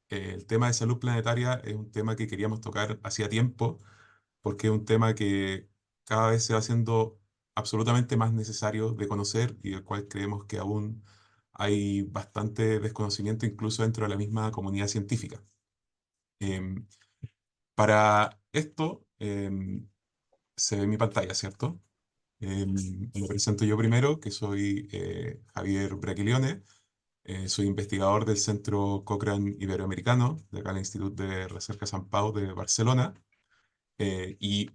El tema de salud planetaria es un tema que queríamos tocar hacía tiempo, porque es un tema que cada vez se va haciendo absolutamente más necesario de conocer y del cual creemos que aún hay bastante desconocimiento incluso dentro de la misma comunidad científica. Em, para esto, se ve en mi pantalla, ¿cierto? Me presento yo primero, que soy Javier Braquilione. Soy investigador del Centro Cochrane Iberoamericano, de acá el Instituto de Recerca San Pau de Barcelona. Y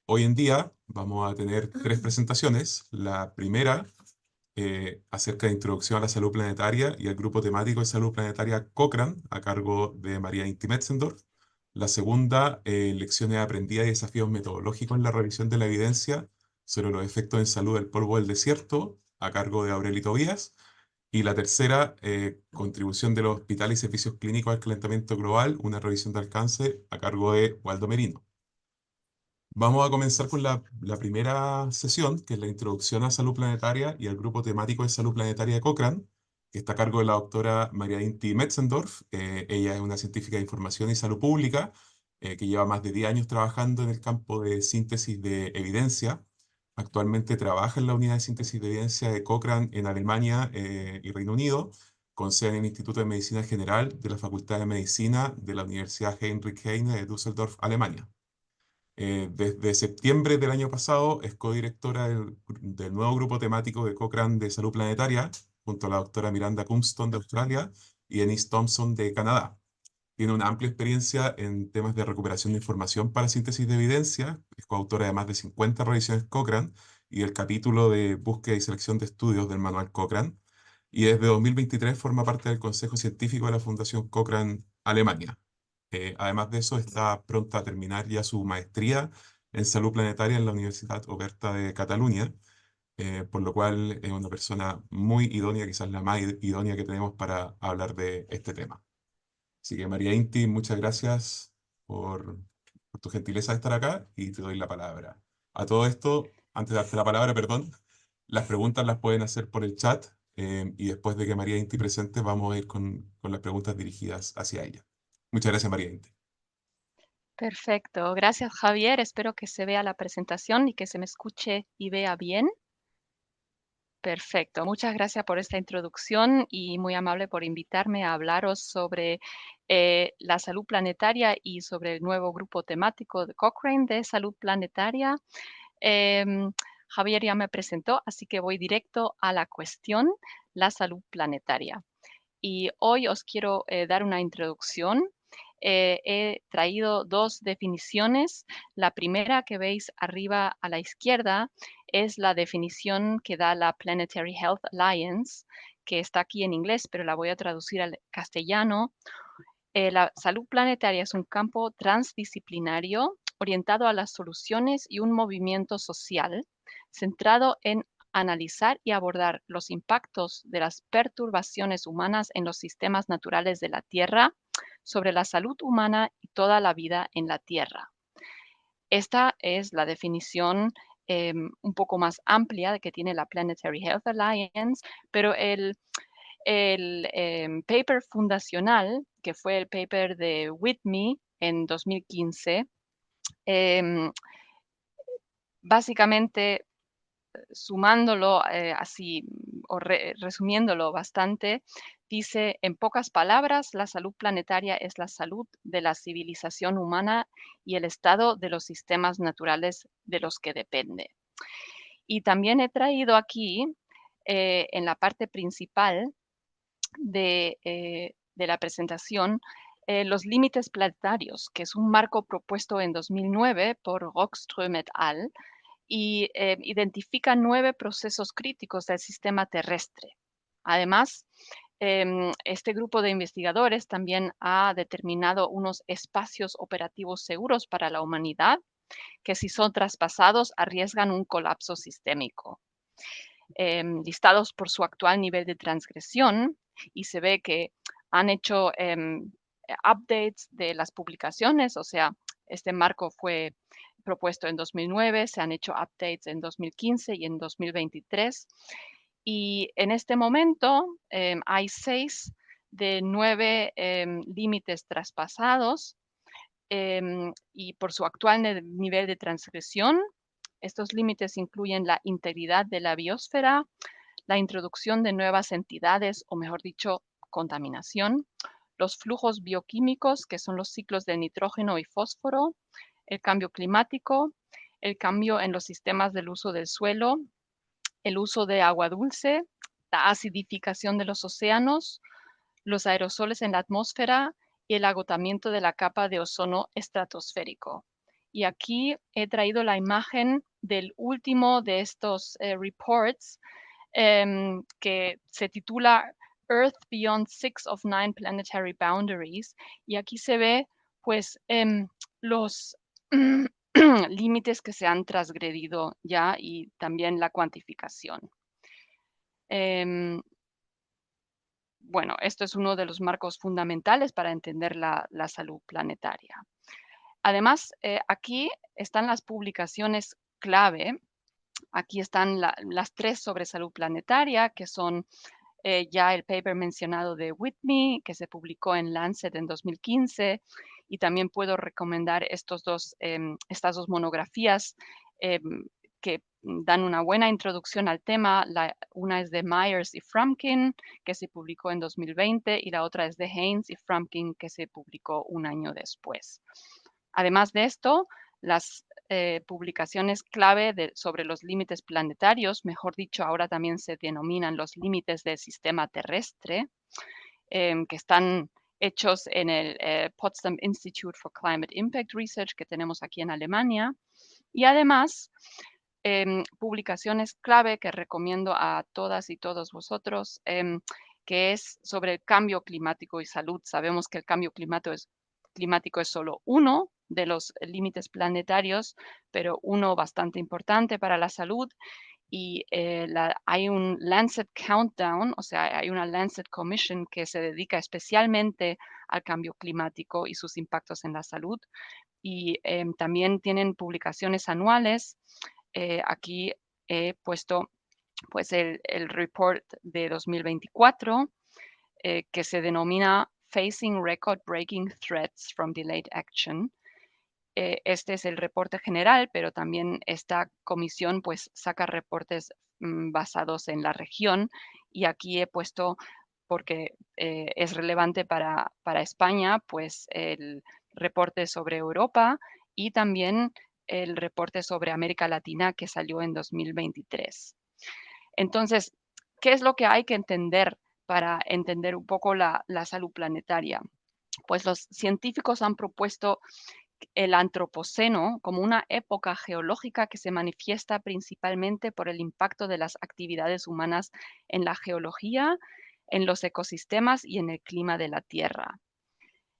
hoy en día vamos a tener tres presentaciones. La primera, acerca de introducción a la salud planetaria y el grupo temático de salud planetaria Cochrane, a cargo de María Inti Metzendorf. La segunda, lecciones aprendidas y desafíos metodológicos en la revisión de la evidencia sobre los efectos en salud del polvo del desierto, a cargo de Aureli Tobías. Y la tercera, contribución de los hospitales y servicios clínicos al calentamiento global, una revisión de alcance a cargo de Waldo Merino. Vamos a comenzar con la primera sesión, que es la introducción a salud planetaria y al grupo temático de salud planetaria de Cochrane, que está a cargo de la doctora María Inti Metzendorf. Ella es una científica de información y salud pública que lleva más de 10 años trabajando en el campo de síntesis de evidencia. Actualmente trabaja en la unidad de síntesis de evidencia de Cochrane en Alemania y Reino Unido, con sede en el Instituto de Medicina General de la Facultad de Medicina de la Universidad Heinrich Heine de Düsseldorf, Alemania. Desde septiembre del año pasado es codirectora del nuevo grupo temático de Cochrane de Salud Planetaria, junto a la doctora Miranda Cumston de Australia y Denise Thompson de Canadá. Tiene una amplia experiencia en temas de recuperación de información para síntesis de evidencia, es coautora de más de 50 revisiones Cochrane y el capítulo de búsqueda y selección de estudios del manual Cochrane, y desde 2023 forma parte del Consejo Científico de la Fundación Cochrane Alemania. Además de eso, está pronta a terminar ya su maestría en salud planetaria en la Universidad Oberta de Cataluña, por lo cual es una persona muy idónea, quizás la más idónea que tenemos para hablar de este tema. Así que María Inti, muchas gracias por tu gentileza de estar acá y te doy la palabra. A todo esto, antes de darte la palabra, perdón, las preguntas las pueden hacer por el chat, y después de que María Inti presente vamos a ir con las preguntas dirigidas hacia ella. Muchas gracias, María Inti. Perfecto. Gracias, Javier. Espero que se vea la presentación y que se me escuche y vea bien. Perfecto. Muchas gracias por esta introducción y muy amable por invitarme a hablaros sobre la salud planetaria y sobre el nuevo grupo temático de Cochrane de salud planetaria. Em, Javier ya me presentó, así que voy directo a la cuestión, la salud planetaria. Y hoy os quiero dar una introducción. He traído dos definiciones. La primera que veis arriba a la izquierda es la definición que da la Planetary Health Alliance, que está aquí en inglés, pero la voy a traducir al castellano. La salud planetaria es un campo transdisciplinario orientado a las soluciones y un movimiento social centrado en analizar y abordar los impactos de las perturbaciones humanas en los sistemas naturales de la Tierra sobre la salud humana y toda la vida en la Tierra. Esta es la definición un poco más amplia que tiene la Planetary Health Alliance, pero el paper fundacional, que fue el paper de Whitney en 2015, em, básicamente sumándolo así o resumiéndolo bastante, dice, en pocas palabras, la salud planetaria es la salud de la civilización humana y el estado de los sistemas naturales de los que depende. Y también he traído aquí, en la parte principal, de la presentación, los límites planetarios, que es un marco propuesto en 2009 por Rockström et al. Y identifica 9 procesos críticos del sistema terrestre. Además, este grupo de investigadores también ha determinado unos espacios operativos seguros para la humanidad que, si son traspasados, arriesgan un colapso sistémico. Listados por su actual nivel de transgresión, y se ve que han hecho updates de las publicaciones, o sea, este marco fue propuesto en 2009, se han hecho updates en 2015 y en 2023. Y en este momento hay 6 de 9 límites traspasados y por su actual nivel de transgresión. Estos límites incluyen la integridad de la biosfera, la introducción de nuevas entidades, o mejor dicho, contaminación, los flujos bioquímicos, que son los ciclos de nitrógeno y fósforo, el cambio climático, el cambio en los sistemas del uso del suelo, el uso de agua dulce, la acidificación de los océanos, los aerosoles en la atmósfera y el agotamiento de la capa de ozono estratosférico. Y aquí he traído la imagen del último de estos reports que se titula Earth Beyond 6 of 9 Planetary Boundaries. Y aquí se ve pues los límites que se han transgredido ya y también la cuantificación. Bueno, esto es uno de los marcos fundamentales para entender la salud planetaria. Además, aquí están las publicaciones clave. Aquí están las 3 sobre salud planetaria, que son ya el paper mencionado de Whitney, que se publicó en Lancet en 2015, y también puedo recomendar estas dos monografías que dan una buena introducción al tema. Una es de Myers y Frumkin, que se publicó en 2020, y la otra es de Haynes y Frumkin, que se publicó un año después. Además de esto, las publicaciones clave sobre los límites planetarios, mejor dicho, ahora también se denominan los límites del sistema terrestre, que están hechos en el Potsdam Institute for Climate Impact Research que tenemos aquí en Alemania. Y además, publicaciones clave que recomiendo a todas y todos vosotros, que es sobre el cambio climático y salud. Sabemos que el cambio climático es solo uno de los límites planetarios, pero uno bastante importante para la salud. Y hay un Lancet Countdown, o sea, hay una Lancet Commission que se dedica especialmente al cambio climático y sus impactos en la salud. Y también tienen publicaciones anuales. Aquí he puesto pues el report de 2024, que se denomina Facing Record-Breaking Threats from Delayed Action. Este es el reporte general, pero también esta comisión pues saca reportes basados en la región, y aquí he puesto, porque es relevante para España, pues el reporte sobre Europa y también el reporte sobre América Latina que salió en 2023. Entonces, ¿qué es lo que hay que entender para entender un poco la salud planetaria? Pues los científicos han propuesto el antropoceno como una época geológica que se manifiesta principalmente por el impacto de las actividades humanas en la geología, en los ecosistemas y en el clima de la Tierra.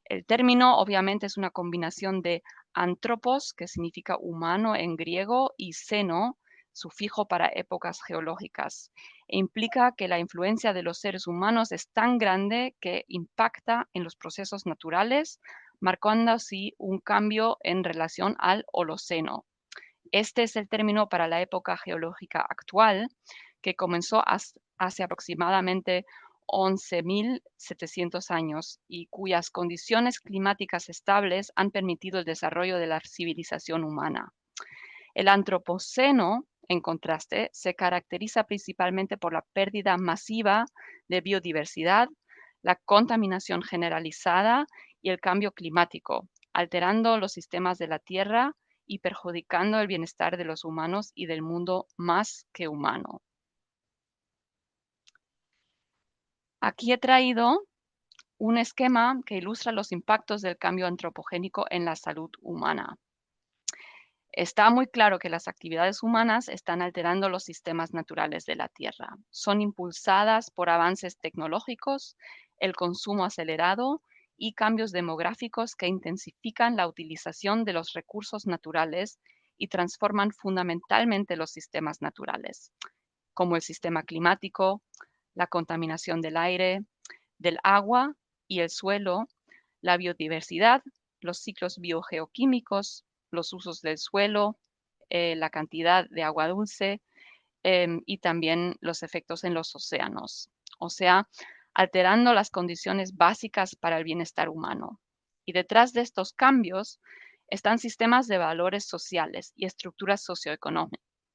El término obviamente es una combinación de antropos, que significa humano en griego, y seno, sufijo para épocas geológicas. E implica que la influencia de los seres humanos es tan grande que impacta en los procesos naturales, marcando así un cambio en relación al Holoceno. Este es el término para la época geológica actual, que comenzó hace aproximadamente 11.700 años y cuyas condiciones climáticas estables han permitido el desarrollo de la civilización humana. El antropoceno, en contraste, se caracteriza principalmente por la pérdida masiva de biodiversidad, la contaminación generalizada y el cambio climático, alterando los sistemas de la Tierra y perjudicando el bienestar de los humanos y del mundo más que humano. Aquí he traído un esquema que ilustra los impactos del cambio antropogénico en la salud humana. Está muy claro que las actividades humanas están alterando los sistemas naturales de la Tierra. Son impulsadas por avances tecnológicos, el consumo acelerado y cambios demográficos que intensifican la utilización de los recursos naturales y transforman fundamentalmente los sistemas naturales, como el sistema climático, la contaminación del aire, del agua y el suelo, la biodiversidad, los ciclos biogeoquímicos, los usos del suelo, la cantidad de agua dulce y también los efectos en los océanos. O sea, alterando las condiciones básicas para el bienestar humano. Y detrás de estos cambios están sistemas de valores sociales y estructuras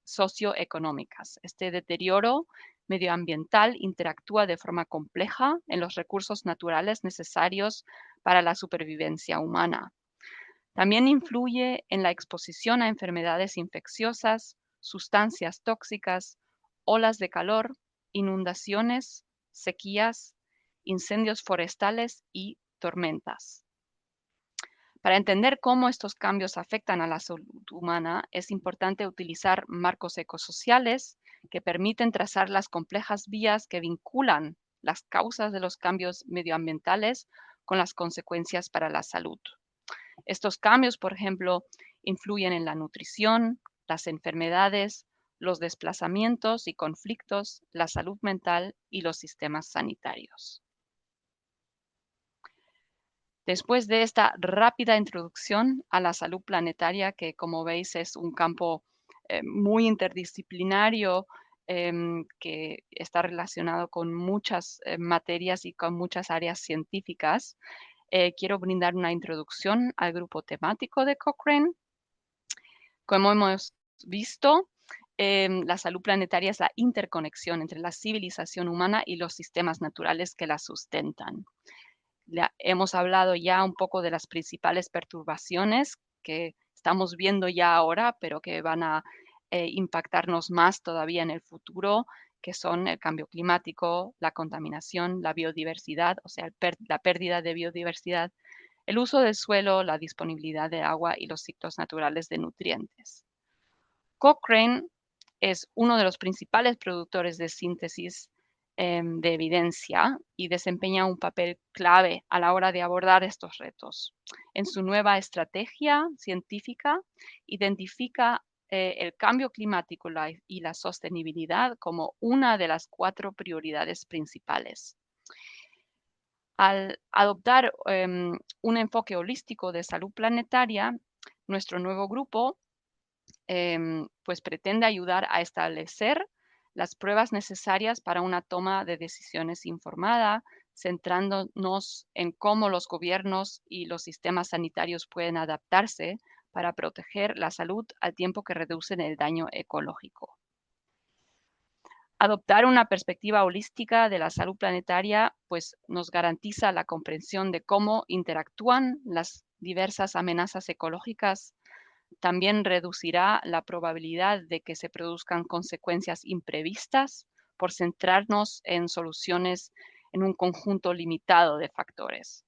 socioeconómicas. Este deterioro medioambiental interactúa de forma compleja en los recursos naturales necesarios para la supervivencia humana. También influye en la exposición a enfermedades infecciosas, sustancias tóxicas, olas de calor, inundaciones, sequías, incendios forestales y tormentas. Para entender cómo estos cambios afectan a la salud humana, es importante utilizar marcos ecosociales que permiten trazar las complejas vías que vinculan las causas de los cambios medioambientales con las consecuencias para la salud. Estos cambios, por ejemplo, influyen en la nutrición, las enfermedades, los desplazamientos y conflictos, la salud mental y los sistemas sanitarios. Después de esta rápida introducción a la salud planetaria, que como veis es un campo muy interdisciplinario, que está relacionado con muchas materias y con muchas áreas científicas, quiero brindar una introducción al grupo temático de Cochrane. Como hemos visto, la salud planetaria es la interconexión entre la civilización humana y los sistemas naturales que la sustentan. Hemos hablado ya un poco de las principales perturbaciones que estamos viendo ya ahora, pero que van a impactarnos más todavía en el futuro, que son el cambio climático, la contaminación, la biodiversidad, o sea, la pérdida de biodiversidad, el uso del suelo, la disponibilidad de agua y los ciclos naturales de nutrientes. Cochrane es uno de los principales productores de síntesis de evidencia y desempeña un papel clave a la hora de abordar estos retos. En su nueva estrategia científica, identifica el cambio climático y la sostenibilidad como una de las 4 prioridades principales. Al adoptar un enfoque holístico de salud planetaria, nuestro nuevo grupo pues pretende ayudar a establecer las pruebas necesarias para una toma de decisiones informada, centrándonos en cómo los gobiernos y los sistemas sanitarios pueden adaptarse para proteger la salud al tiempo que reducen el daño ecológico. Adoptar una perspectiva holística de la salud planetaria pues nos garantiza la comprensión de cómo interactúan las diversas amenazas ecológicas. También reducirá la probabilidad de que se produzcan consecuencias imprevistas por centrarnos en soluciones en un conjunto limitado de factores.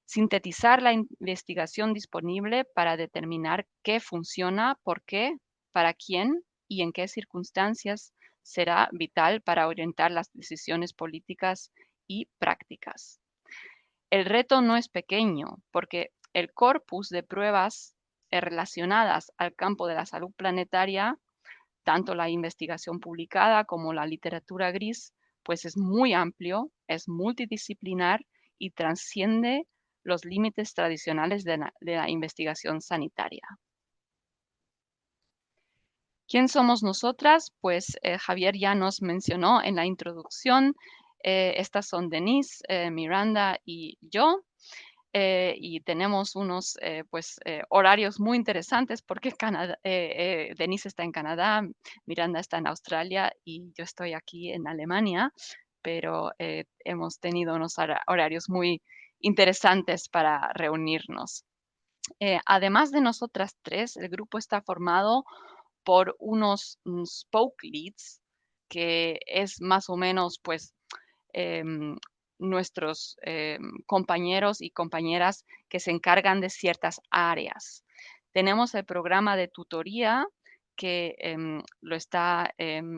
Sintetizar la investigación disponible para determinar qué funciona, por qué, para quién y en qué circunstancias será vital para orientar las decisiones políticas y prácticas. El reto no es pequeño porque el corpus de pruebas relacionadas al campo de la salud planetaria, tanto la investigación publicada como la literatura gris, pues es muy amplio, es multidisciplinar y trasciende los límites tradicionales de la investigación sanitaria. ¿Quién somos nosotras? Pues Javier ya nos mencionó en la introducción. Estas son Denise, Miranda y yo. Y tenemos unos horarios muy interesantes porque Denise está en Canadá, Miranda está en Australia y yo estoy aquí en Alemania, pero hemos tenido unos horarios muy interesantes para reunirnos. Además de nosotras tres, el grupo está formado por unos spoke leads, que es más o menos pues em, nuestros compañeros y compañeras que se encargan de ciertas áreas. Tenemos el programa de tutoría que lo está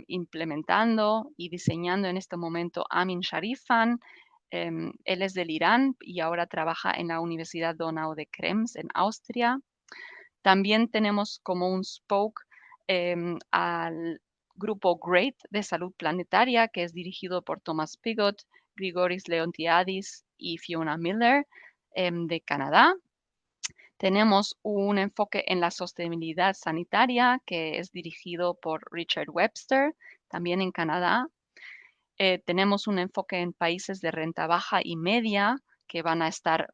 implementando y diseñando en este momento Amin Sharifan. Él es del Irán y ahora trabaja en la Universidad Donau de Krems en Austria. También tenemos como un spoke al grupo GREAT de salud planetaria, que es dirigido por Thomas Piggott, Grigoris Leontiadis y Fiona Miller de Canadá. Tenemos un enfoque en la sostenibilidad sanitaria, que es dirigido por Richard Webster, también en Canadá. Tenemos un enfoque en países de renta baja y media que van a estar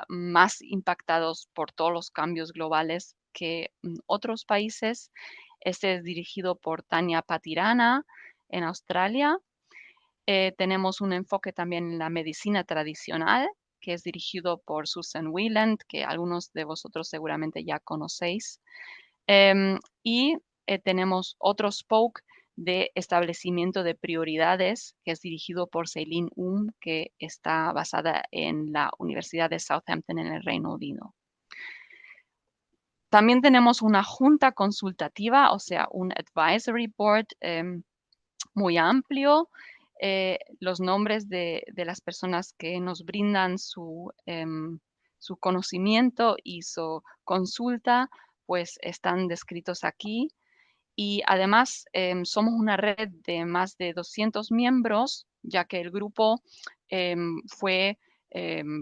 más impactados por todos los cambios globales que otros países. Este es dirigido por Tania Patirana en Australia. Tenemos un enfoque también en la medicina tradicional, que es dirigido por Susan Wieland, que algunos de vosotros seguramente ya conocéis. Y tenemos otro spoke de establecimiento de prioridades, que es dirigido por Celine que está basada en la Universidad de Southampton en el Reino Unido. También tenemos una junta consultativa, o sea, un advisory board muy amplio. Los nombres de las personas que nos brindan su conocimiento y su consulta, pues están descritos aquí. Y además somos una red de más de 200 miembros, ya que el grupo fue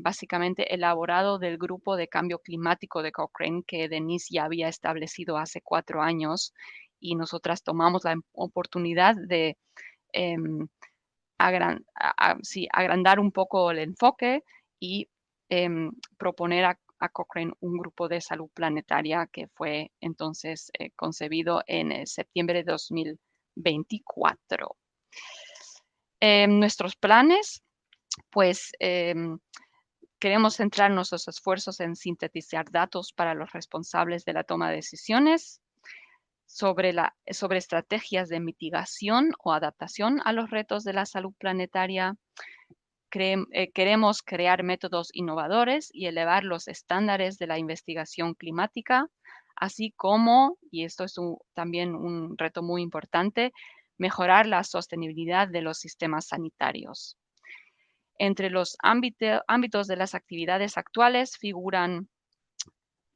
básicamente elaborado del grupo de cambio climático de Cochrane, que Denise ya había establecido hace 4 años, y nosotras tomamos la oportunidad de em, agrandar un poco el enfoque y proponer a Cochrane un grupo de salud planetaria que fue entonces concebido en septiembre de 2024. Nuestros planes, pues queremos centrar nuestros esfuerzos en sintetizar datos para los responsables de la toma de decisiones sobre estrategias de mitigación o adaptación a los retos de la salud planetaria. Queremos crear métodos innovadores y elevar los estándares de la investigación climática, así como, y esto es también un reto muy importante, mejorar la sostenibilidad de los sistemas sanitarios. Entre los ámbitos de las actividades actuales figuran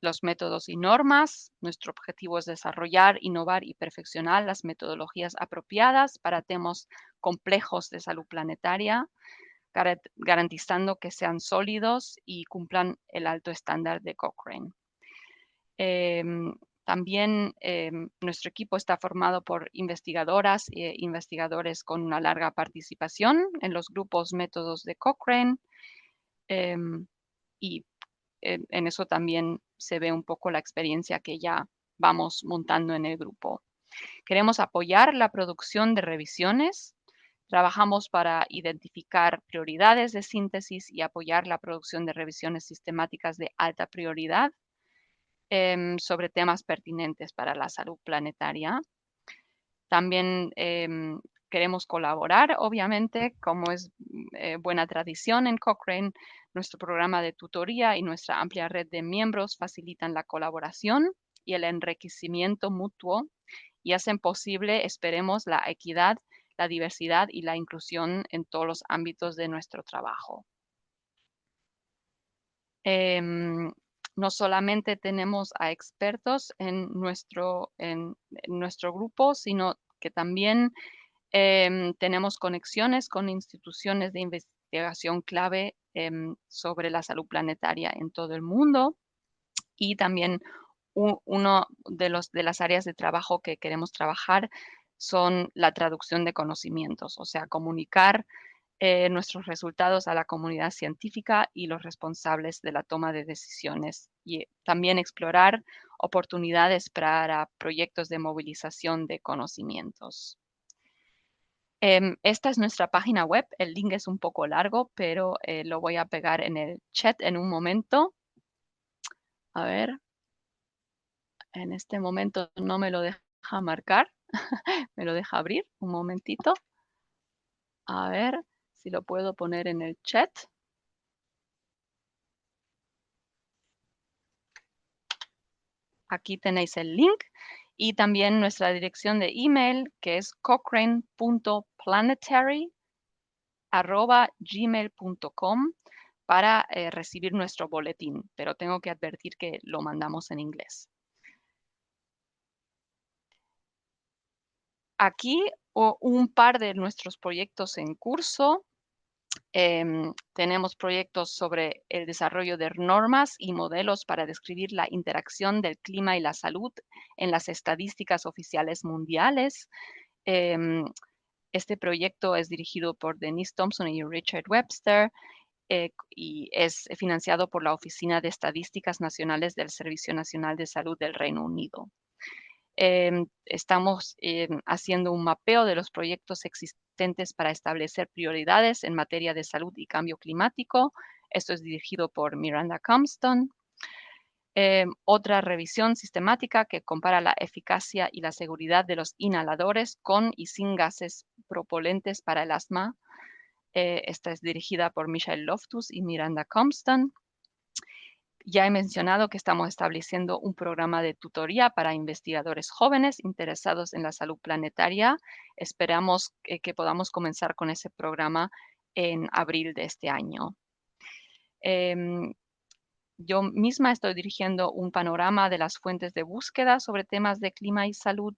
los métodos y normas. Nuestro objetivo es desarrollar, innovar y perfeccionar las metodologías apropiadas para temas complejos de salud planetaria, garantizando que sean sólidos y cumplan el alto estándar de Cochrane. También nuestro equipo está formado por investigadoras e investigadores con una larga participación en los grupos métodos de Cochrane, y en eso también se ve un poco la experiencia que ya vamos montando en el grupo. Queremos apoyar la producción de revisiones. Trabajamos para identificar prioridades de síntesis y apoyar la producción de revisiones sistemáticas de alta prioridad sobre temas pertinentes para la salud planetaria. También queremos colaborar, obviamente, como es buena tradición en Cochrane. Nuestro programa de tutoría y nuestra amplia red de miembros facilitan la colaboración y el enriquecimiento mutuo y hacen posible, esperemos, la equidad, la diversidad y la inclusión en todos los ámbitos de nuestro trabajo. No solamente tenemos a expertos en nuestro grupo, sino que también tenemos conexiones con instituciones de investigación clave sobre la salud planetaria en todo el mundo, y también uno de las áreas de trabajo que queremos trabajar son la traducción de conocimientos, o sea, comunicar nuestros resultados a la comunidad científica y los responsables de la toma de decisiones, y también explorar oportunidades para proyectos de movilización de conocimientos. Esta es nuestra página web. El link es un poco largo, pero lo voy a pegar en el chat en un momento. A ver, en este momento no me lo deja marcar, me lo deja abrir un momentito. A ver si lo puedo poner en el chat. Aquí tenéis el link y también nuestra dirección de email, que es cochrane.planetary@gmail.com, para recibir nuestro boletín, pero tengo que advertir que lo mandamos en inglés. Aquí un par de nuestros proyectos en curso. Tenemos proyectos sobre el desarrollo de normas y modelos para describir la interacción del clima y la salud en las estadísticas oficiales mundiales. Este proyecto es dirigido por Denise Thompson y Richard Webster y es financiado por la Oficina de Estadísticas Nacionales del Servicio Nacional de Salud del Reino Unido. Estamos haciendo un mapeo de los proyectos existentes para establecer prioridades en materia de salud y cambio climático. Esto es dirigido por Miranda Compton. Otra revisión sistemática que compara la eficacia y la seguridad de los inhaladores con y sin gases propelentes para el asma. Esta es dirigida por Michelle Loftus y Miranda Compton. Ya he mencionado que estamos estableciendo un programa de tutoría para investigadores jóvenes interesados en la salud planetaria. Esperamos que podamos comenzar con ese programa en abril de este año. Yo misma estoy dirigiendo un panorama de las fuentes de búsqueda sobre temas de clima y salud.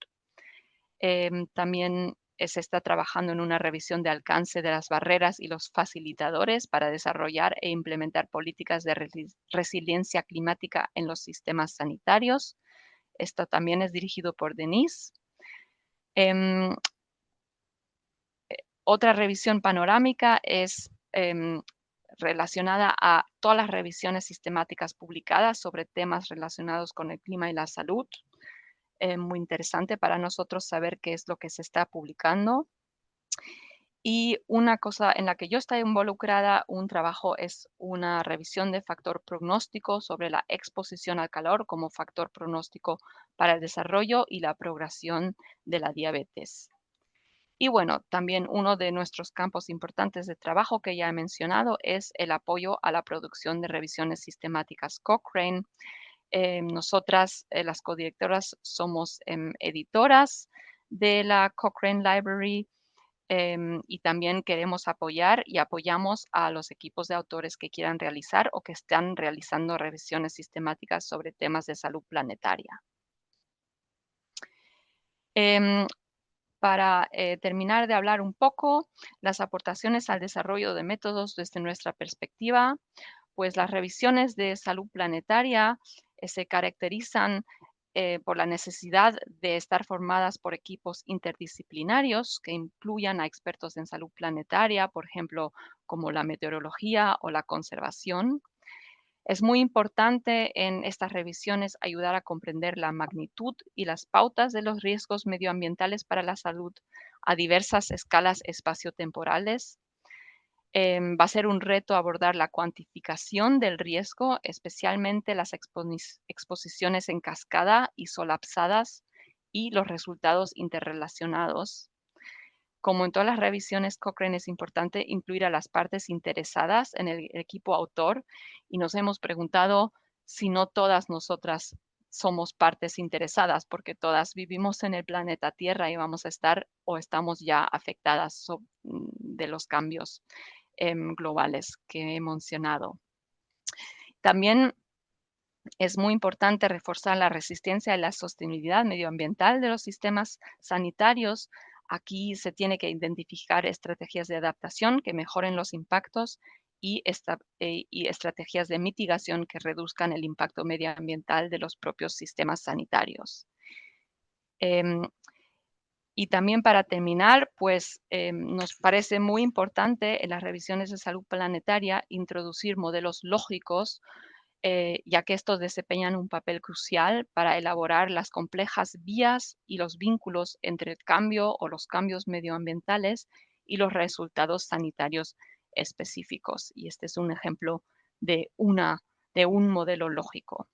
También se está trabajando en una revisión de alcance de las barreras y los facilitadores para desarrollar e implementar políticas de resiliencia climática en los sistemas sanitarios. Esto también es dirigido por Denise. Otra revisión panorámica es relacionada a todas las revisiones sistemáticas publicadas sobre temas relacionados con el clima y la salud. Muy interesante para nosotros saber qué es lo que se está publicando. Y una cosa en la que yo estoy involucrada, un trabajo es una revisión de factor pronóstico sobre la exposición al calor como factor pronóstico para el desarrollo y la progresión de la diabetes. Y bueno, también uno de nuestros campos importantes de trabajo que ya he mencionado es el apoyo a la producción de revisiones sistemáticas Cochrane. Nosotras, las codirectoras, somos editoras de la Cochrane Library y también queremos apoyar y apoyamos a los equipos de autores que quieran realizar o que están realizando revisiones sistemáticas sobre temas de salud planetaria. Para terminar de hablar un poco, las aportaciones al desarrollo de métodos desde nuestra perspectiva, pues las revisiones de salud planetaria se caracterizan por la necesidad de estar formadas por equipos interdisciplinarios que incluyan a expertos en salud planetaria, por ejemplo, como la meteorología o la conservación. Es muy importante en estas revisiones ayudar a comprender la magnitud y las pautas de los riesgos medioambientales para la salud a diversas escalas espaciotemporales. Va a ser un reto abordar la cuantificación del riesgo, especialmente las exposiciones en cascada y solapsadas y los resultados interrelacionados. Como en todas las revisiones Cochrane, es importante incluir a las partes interesadas en el equipo autor y nos hemos preguntado si no todas nosotras somos partes interesadas, porque todas vivimos en el planeta Tierra y vamos a estar o estamos ya afectadas de los cambios globales que he mencionado. También es muy importante reforzar la resistencia y la sostenibilidad medioambiental de los sistemas sanitarios. Aquí se tiene que identificar estrategias de adaptación que mejoren los impactos y estrategias de mitigación que reduzcan el impacto medioambiental de los propios sistemas sanitarios. Y también para terminar, pues nos parece muy importante en las revisiones de salud planetaria introducir modelos lógicos, ya que estos desempeñan un papel crucial para elaborar las complejas vías y los vínculos entre el cambio o los cambios medioambientales y los resultados sanitarios específicos. Y este es un ejemplo de un modelo lógico.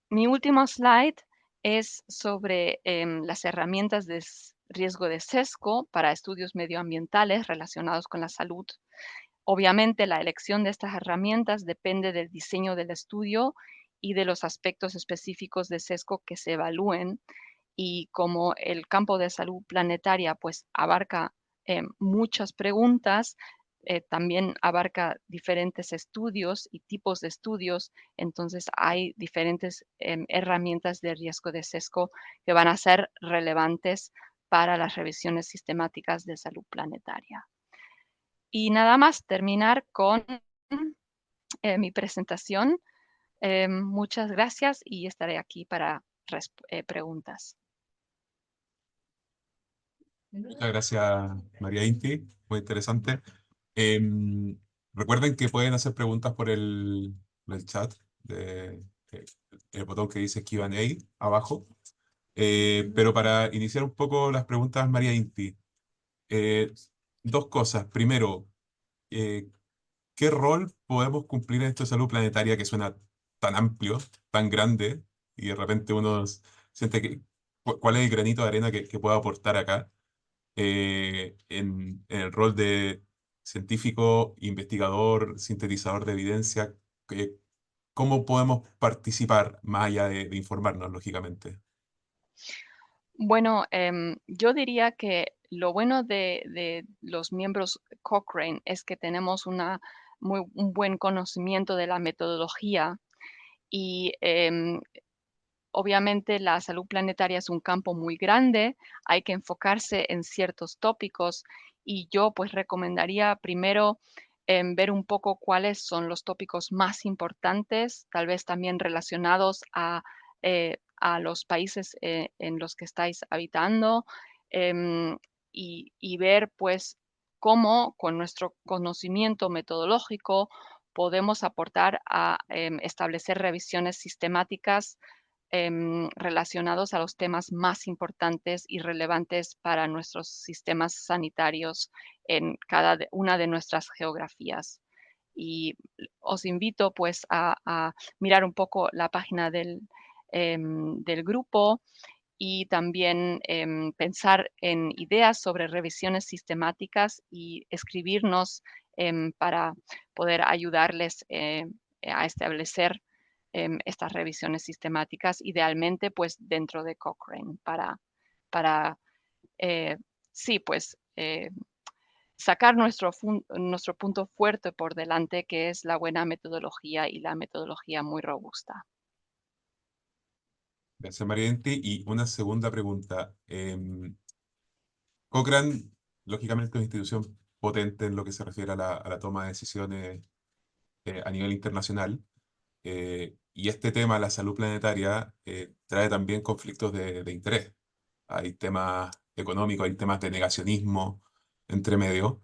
Mi último slide es sobre las herramientas de riesgo de sesgo para estudios medioambientales relacionados con la salud. Obviamente, la elección de estas herramientas depende del diseño del estudio y de los aspectos específicos de sesgo que se evalúen. Y como el campo de salud planetaria pues abarca muchas preguntas, también abarca diferentes estudios y tipos de estudios, entonces hay diferentes herramientas de riesgo de sesgo que van a ser relevantes para las revisiones sistemáticas de salud planetaria. Y nada más terminar con mi presentación. Muchas gracias y estaré aquí para preguntas. Muchas gracias, María Inti. Muy interesante. Em, Recuerden que pueden hacer preguntas por el chat, de- el botón que dice Q&A abajo. Pero para iniciar un poco las preguntas, María Inti, eh, dos cosas. Primero, eh, ¿qué rol podemos cumplir en esto de salud planetaria que suena tan amplio, tan grande, y de repente uno siente que cuál es el granito de arena que pueda aportar acá en el rol de científico, investigador, sintetizador de evidencia? eh, ¿Cómo podemos participar más allá de informarnos, lógicamente? Bueno, yo diría que lo bueno de los miembros Cochrane es que tenemos un buen conocimiento de la metodología y obviamente la salud planetaria es un campo muy grande, hay que enfocarse en ciertos tópicos y yo pues recomendaría primero ver un poco cuáles son los tópicos más importantes, tal vez también relacionados a los países en los que estáis habitando em, y ver pues cómo con nuestro conocimiento metodológico podemos aportar a establecer revisiones sistemáticas relacionados a los temas más importantes y relevantes para nuestros sistemas sanitarios en una de nuestras geografías. Y os invito pues a mirar un poco la página del grupo y también pensar en ideas sobre revisiones sistemáticas y escribirnos para poder ayudarles a establecer estas revisiones sistemáticas, idealmente pues dentro de Cochrane, para eh, sí, pues sacar nuestro punto fuerte por delante, que es la buena metodología y la metodología muy robusta. Gracias, Mariente. Y una segunda pregunta. Cochrane, lógicamente, es una institución potente en lo que se refiere a a la toma de decisiones a nivel internacional. Y este tema, la salud planetaria, trae también conflictos de interés. Hay temas económicos, hay temas de negacionismo entre medio.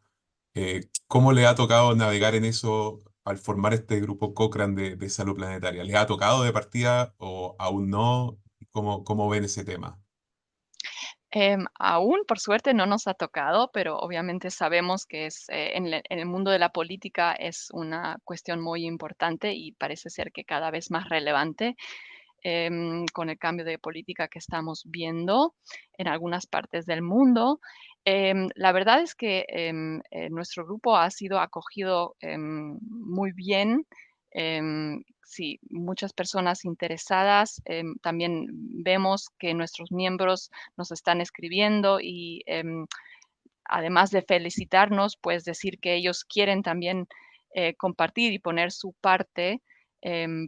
¿Cómo le ha tocado navegar en eso al formar este grupo Cochrane de salud planetaria? ¿Les ha tocado de partida o aún no? ¿Cómo ven ese tema? Aún, por suerte, no nos ha tocado, pero obviamente sabemos que en el mundo de la política es una cuestión muy importante y parece ser que cada vez más relevante con el cambio de política que estamos viendo en algunas partes del mundo. La verdad es que nuestro grupo ha sido acogido muy bien. Sí, muchas personas interesadas. También vemos que nuestros miembros nos están escribiendo y además de felicitarnos, pues decir que ellos quieren también compartir y poner su parte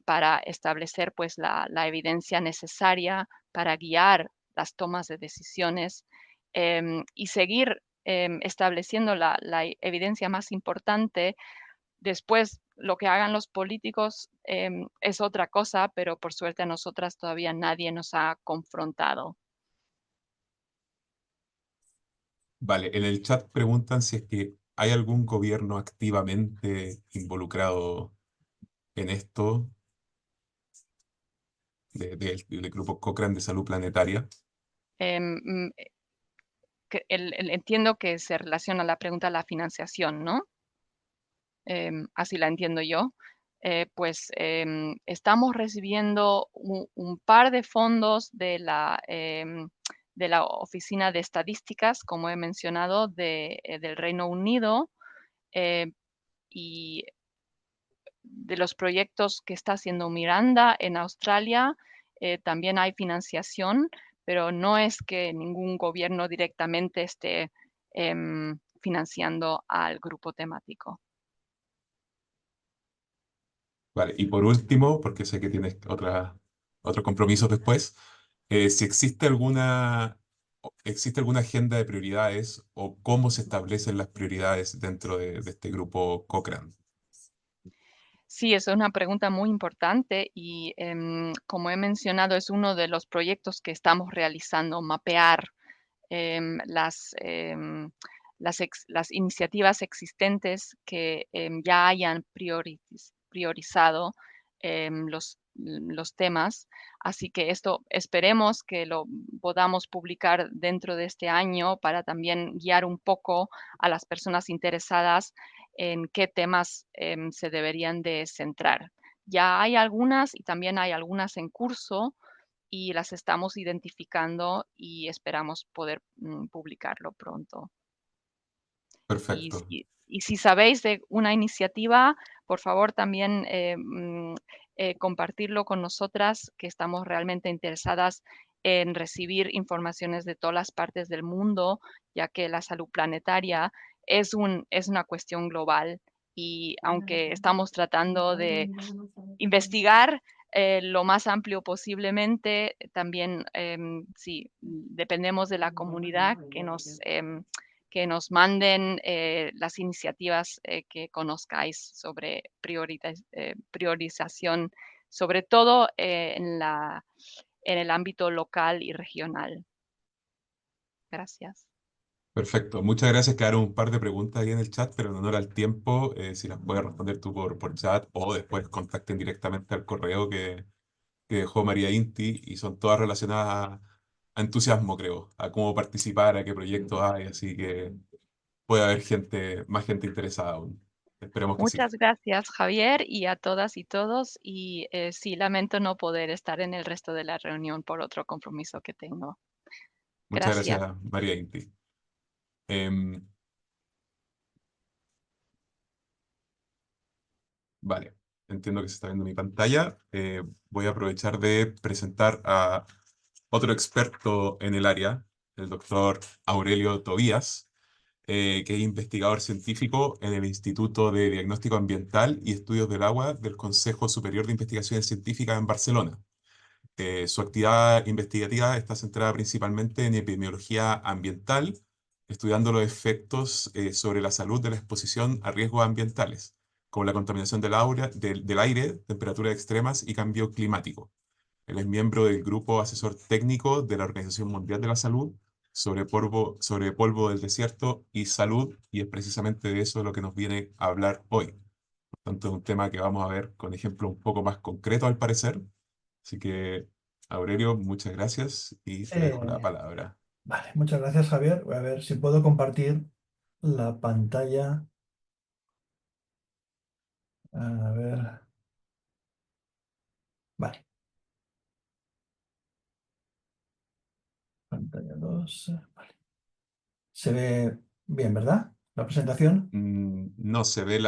para establecer pues la evidencia necesaria para guiar las tomas de decisiones y seguir estableciendo la evidencia más importante. Después, lo que hagan los políticos es otra cosa, pero por suerte a nosotras todavía nadie nos ha confrontado. Vale, en el chat preguntan si es que hay algún gobierno activamente involucrado en esto del grupo Cochrane de salud planetaria. Em, mm, entiendo que se relaciona la pregunta a la financiación, ¿no? Así la entiendo yo. Pues estamos recibiendo un par de fondos de la Oficina de Estadísticas, como he mencionado, del Reino Unido eh, y de los proyectos que está haciendo Miranda en Australia. También hay financiación, pero no es que ningún gobierno directamente esté financiando al grupo temático. Vale, y por último, porque sé que tienes otros compromisos después, si existe alguna agenda de prioridades o cómo se establecen las prioridades dentro de este grupo Cochrane. Sí, esa es una pregunta muy importante y como he mencionado, es uno de los proyectos que estamos realizando, mapear las iniciativas existentes que ya hayan priorizado los temas. Así que esto esperemos que lo podamos publicar dentro de este año para también guiar un poco a las personas interesadas en qué temas se deberían de centrar. Ya hay algunas y también hay algunas en curso y las estamos identificando y esperamos poder publicarlo pronto. Y Perfecto. si sabéis de una iniciativa, por favor también compartirlo con nosotras, que estamos realmente interesadas en recibir informaciones de todas las partes del mundo, ya que la salud planetaria es una cuestión global y aunque estamos tratando de investigar lo más amplio posiblemente, también sí, dependemos de la comunidad que nos manden las iniciativas que conozcáis sobre priorización, sobre todo en el ámbito local y regional. Gracias. Perfecto. Muchas gracias. Quedaron un par de preguntas ahí en el chat, pero en honor al tiempo, si las puedes responder tú por chat o después contacten directamente al correo que dejó María Inti y son todas relacionadas a entusiasmo, creo, a cómo participar, a qué proyectos hay, así que puede haber más gente interesada aún. Esperemos que sí. Muchas gracias, Javier, y a todas y todos. Y sí, lamento no poder estar en el resto de la reunión por otro compromiso que tengo. Muchas Gracias. gracias, María Inti. Em, vale, entiendo que se está viendo mi pantalla. Voy a aprovechar de presentar a otro experto en el área, el doctor Aurelio Tobías, que es investigador científico en el Instituto de Diagnóstico Ambiental y Estudios del Agua del Consejo Superior de Investigaciones Científicas en Barcelona. Su actividad investigativa está centrada principalmente en epidemiología ambiental, estudiando los efectos sobre la salud de la exposición a riesgos ambientales, como la contaminación del aire, temperaturas extremas y cambio climático. Él es miembro del grupo asesor técnico de la Organización Mundial de la Salud sobre polvo del desierto y salud, y es precisamente de eso lo que nos viene a hablar hoy. Por tanto, es un tema que vamos a ver con ejemplos un poco más concretos al parecer. Así que, Aurelio, muchas gracias y te dejo la Eh, palabra. vale, muchas gracias, Javier. Voy a ver si puedo compartir la pantalla. A ver. Vale, pantalla 2. Vale. Se ve bien, ¿verdad? La presentación. No se ve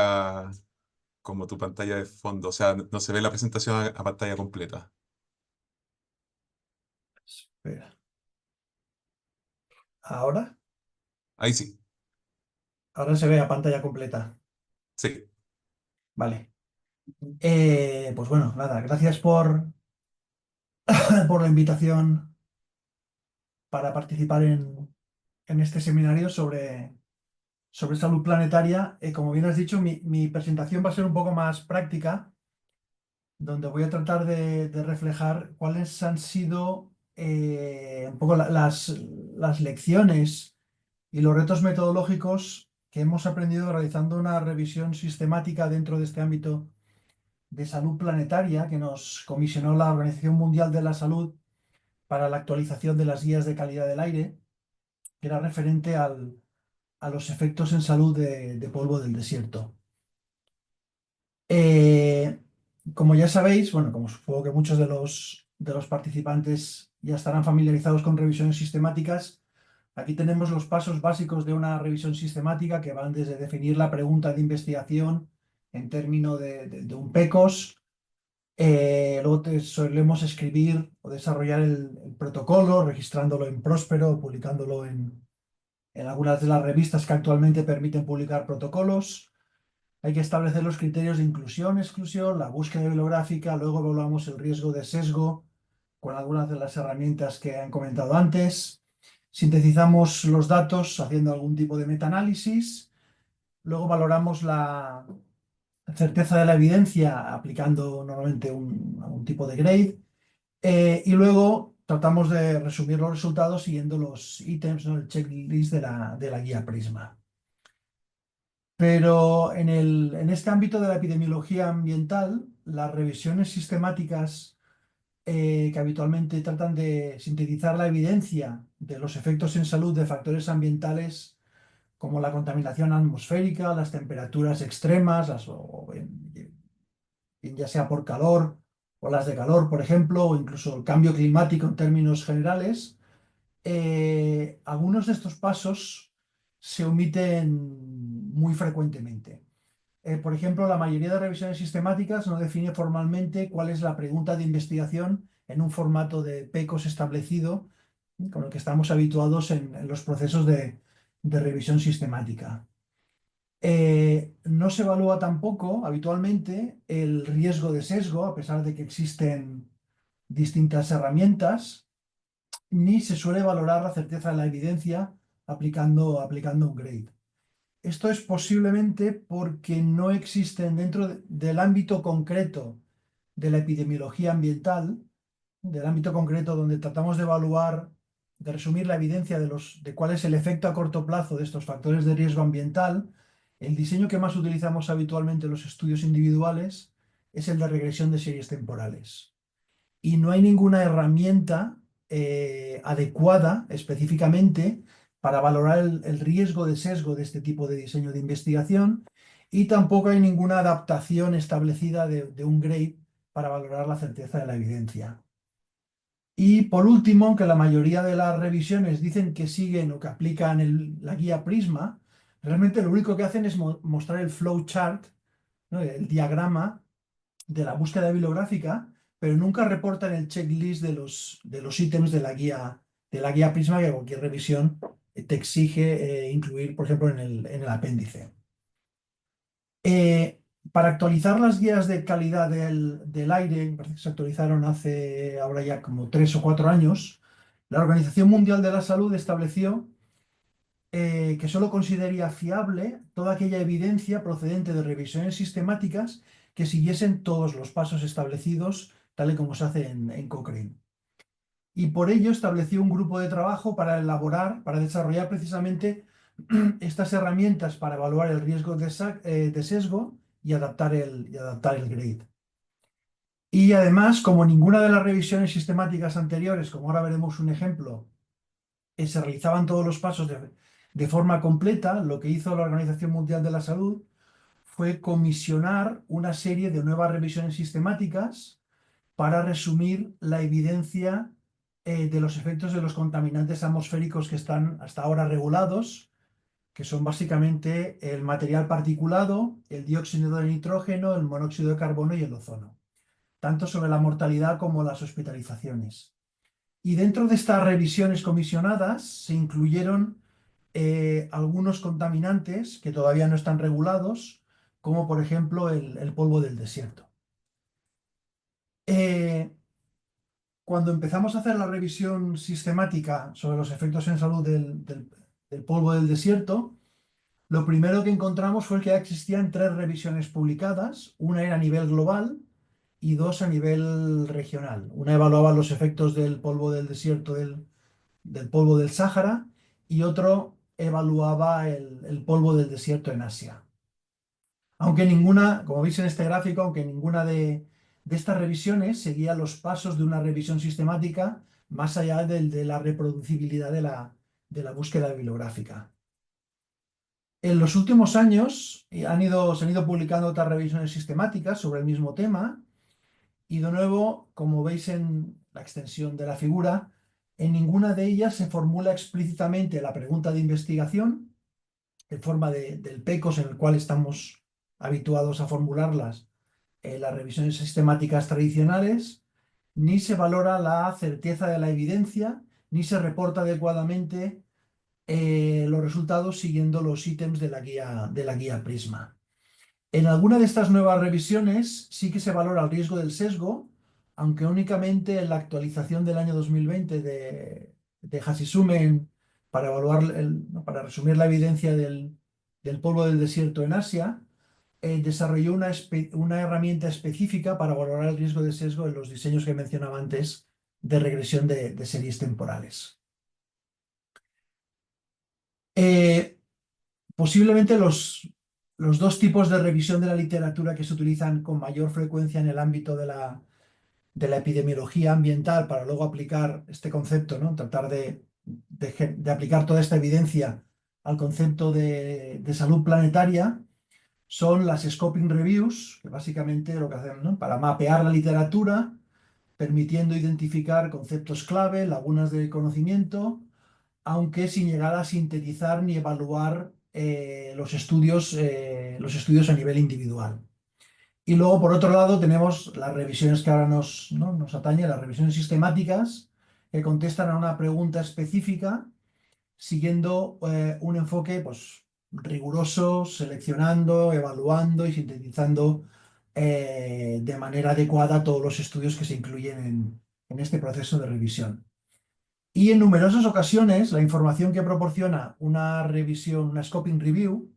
como tu pantalla de fondo, o sea, no se ve la presentación a pantalla completa. Espera. Ahora, Ahí sí, ahora se ve a pantalla completa. sí. Vale. Pues bueno, nada, gracias por la invitación para participar en este seminario sobre salud planetaria. Como bien has dicho, mi presentación va a ser un poco más práctica, donde voy a tratar de reflejar cuáles han sido un poco las lecciones y los retos metodológicos que hemos aprendido realizando una revisión sistemática dentro de este ámbito de salud planetaria que nos comisionó la Organización Mundial de la Salud para la actualización de las guías de calidad del aire, que era referente a los efectos en salud de polvo del desierto. Eh, Como ya sabéis, bueno, como supongo que muchos de los participantes ya estarán familiarizados con revisiones sistemáticas, aquí tenemos los pasos básicos de una revisión sistemática que van desde definir la pregunta de investigación en términos de un PECOS. Luego solemos escribir o desarrollar el protocolo, registrándolo en Próspero, publicándolo en algunas de las revistas que actualmente permiten publicar protocolos. Hay que establecer los criterios de inclusión, exclusión, la búsqueda bibliográfica, luego evaluamos el riesgo de sesgo con algunas de las herramientas que han comentado antes. Sintetizamos los datos haciendo algún tipo de metaanálisis. Luego valoramos la certeza de la evidencia aplicando normalmente un tipo de grade. Y luego tratamos de resumir los resultados siguiendo los ítems, ¿no? El checklist de la guía Prisma. Pero en este ámbito de la epidemiología ambiental, las revisiones sistemáticas que habitualmente tratan de sintetizar la evidencia de los efectos en salud de factores ambientales como la contaminación atmosférica, las temperaturas extremas, ya sea por calor, olas de calor, por ejemplo, o incluso el cambio climático en términos generales, algunos de estos pasos se omiten muy frecuentemente. Por ejemplo, la mayoría de revisiones sistemáticas no define formalmente cuál es la pregunta de investigación en un formato de PECOS establecido, con el que estamos habituados en los procesos de revisión sistemática. No se evalúa tampoco habitualmente el riesgo de sesgo, a pesar de que existen distintas herramientas, ni se suele valorar la certeza de la evidencia aplicando un grade. Esto es posiblemente porque no existen dentro del ámbito concreto de la epidemiología ambiental, del ámbito concreto donde tratamos de evaluar, de resumir la evidencia de cuál es el efecto a corto plazo de estos factores de riesgo ambiental. El diseño que más utilizamos habitualmente en los estudios individuales es el de regresión de series temporales. Y no hay ninguna herramienta adecuada específicamente para valorar el riesgo de sesgo de este tipo de diseño de investigación, y tampoco hay ninguna adaptación establecida de un grade para valorar la certeza de la evidencia. Y por último, aunque la mayoría de las revisiones dicen que siguen o que aplican la guía Prisma, realmente lo único que hacen es mostrar el flowchart, ¿no? El diagrama de la búsqueda bibliográfica, pero nunca reportan el checklist de los ítems de la guía Prisma, que cualquier revisión te exige incluir, por ejemplo, en el apéndice. Para actualizar las guías de calidad del aire, me parece que se actualizaron hace ahora ya como 3 o 4 años, la Organización Mundial de la Salud estableció que solo consideraría fiable toda aquella evidencia procedente de revisiones sistemáticas que siguiesen todos los pasos establecidos, tal y como se hace en Cochrane. Y por ello estableció un grupo de trabajo para desarrollar precisamente estas herramientas para evaluar el riesgo de sesgo y adaptar el grade. Y además, como ninguna de las revisiones sistemáticas anteriores, como ahora veremos un ejemplo, se realizaban todos los pasos de forma completa, lo que hizo la Organización Mundial de la Salud fue comisionar una serie de nuevas revisiones sistemáticas para resumir la evidencia de los efectos de los contaminantes atmosféricos que están hasta ahora regulados, que son básicamente el material particulado, el dióxido de nitrógeno, el monóxido de carbono y el ozono, tanto sobre la mortalidad como las hospitalizaciones. Y dentro de estas revisiones comisionadas se incluyeron algunos contaminantes que todavía no están regulados, como por ejemplo el polvo del desierto. Cuando empezamos a hacer la revisión sistemática sobre los efectos en salud del polvo del desierto, lo primero que encontramos fue que ya existían 3 revisiones publicadas. Una era a nivel global y 2 a nivel regional. Una evaluaba los efectos del polvo del desierto del polvo del Sáhara, y otro evaluaba el polvo del desierto en Asia. Aunque ninguna, como veis en este gráfico, aunque ninguna de estas revisiones seguía los pasos de una revisión sistemática más allá de la reproducibilidad de la búsqueda bibliográfica. En los últimos años se han ido publicando otras revisiones sistemáticas sobre el mismo tema, y de nuevo, como veis en la extensión de la figura, en ninguna de ellas se formula explícitamente la pregunta de investigación en forma del PECOS, en el cual estamos habituados a formularlas en las revisiones sistemáticas tradicionales, ni se valora la certeza de la evidencia, ni se reporta adecuadamente los resultados siguiendo los ítems de la guía Prisma. En alguna de estas nuevas revisiones sí que se valora el riesgo del sesgo, aunque únicamente en la actualización del año 2020 de Hasisumen para resumir la evidencia del polvo del desierto en Asia, desarrolló una herramienta específica para valorar el riesgo de sesgo en los diseños que mencionaba antes de regresión de series temporales. Posiblemente los dos tipos de revisión de la literatura que se utilizan con mayor frecuencia en el ámbito de la epidemiología ambiental para luego aplicar este concepto, ¿no? Tratar de aplicar toda esta evidencia al concepto de salud planetaria, son las scoping reviews, que básicamente lo que hacen, ¿no? Para mapear la literatura, permitiendo identificar conceptos clave, lagunas de conocimiento, aunque sin llegar a sintetizar ni evaluar los estudios a nivel individual. Y luego, por otro lado, tenemos las revisiones que ahora ¿no? nos atañen, las revisiones sistemáticas, que contestan a una pregunta específica, siguiendo un enfoque pues, riguroso, seleccionando, evaluando y sintetizando de manera adecuada todos los estudios que se incluyen en este proceso de revisión. Y en numerosas ocasiones, la información que proporciona una revisión, una scoping review,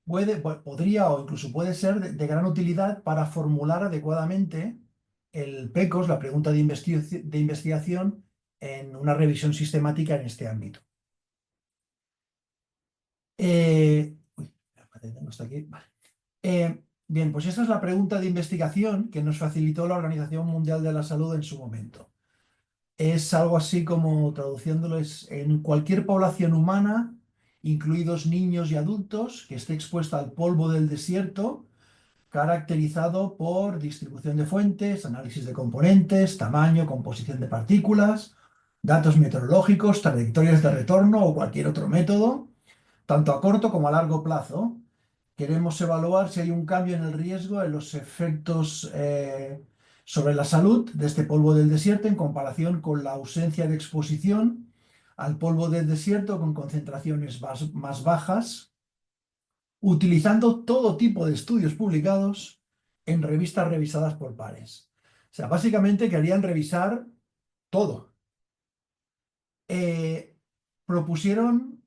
podría o incluso puede ser de gran utilidad para formular adecuadamente el PECOS, la pregunta de investigación, en una revisión sistemática en este ámbito. Uy, no está aquí. Vale. Bien, pues esta es la pregunta de investigación que nos facilitó la Organización Mundial de la Salud en su momento. Es algo así como, traduciéndolo, es en cualquier población humana, incluidos niños y adultos, que esté expuesta al polvo del desierto, caracterizado por distribución de fuentes, análisis de componentes, tamaño, composición de partículas, datos meteorológicos, trayectorias de retorno o cualquier otro método, tanto a corto como a largo plazo. Queremos evaluar si hay un cambio en el riesgo, en los efectos sobre la salud de este polvo del desierto en comparación con la ausencia de exposición al polvo del desierto con concentraciones más bajas, utilizando todo tipo de estudios publicados en revistas revisadas por pares. O sea, básicamente querían revisar todo. Propusieron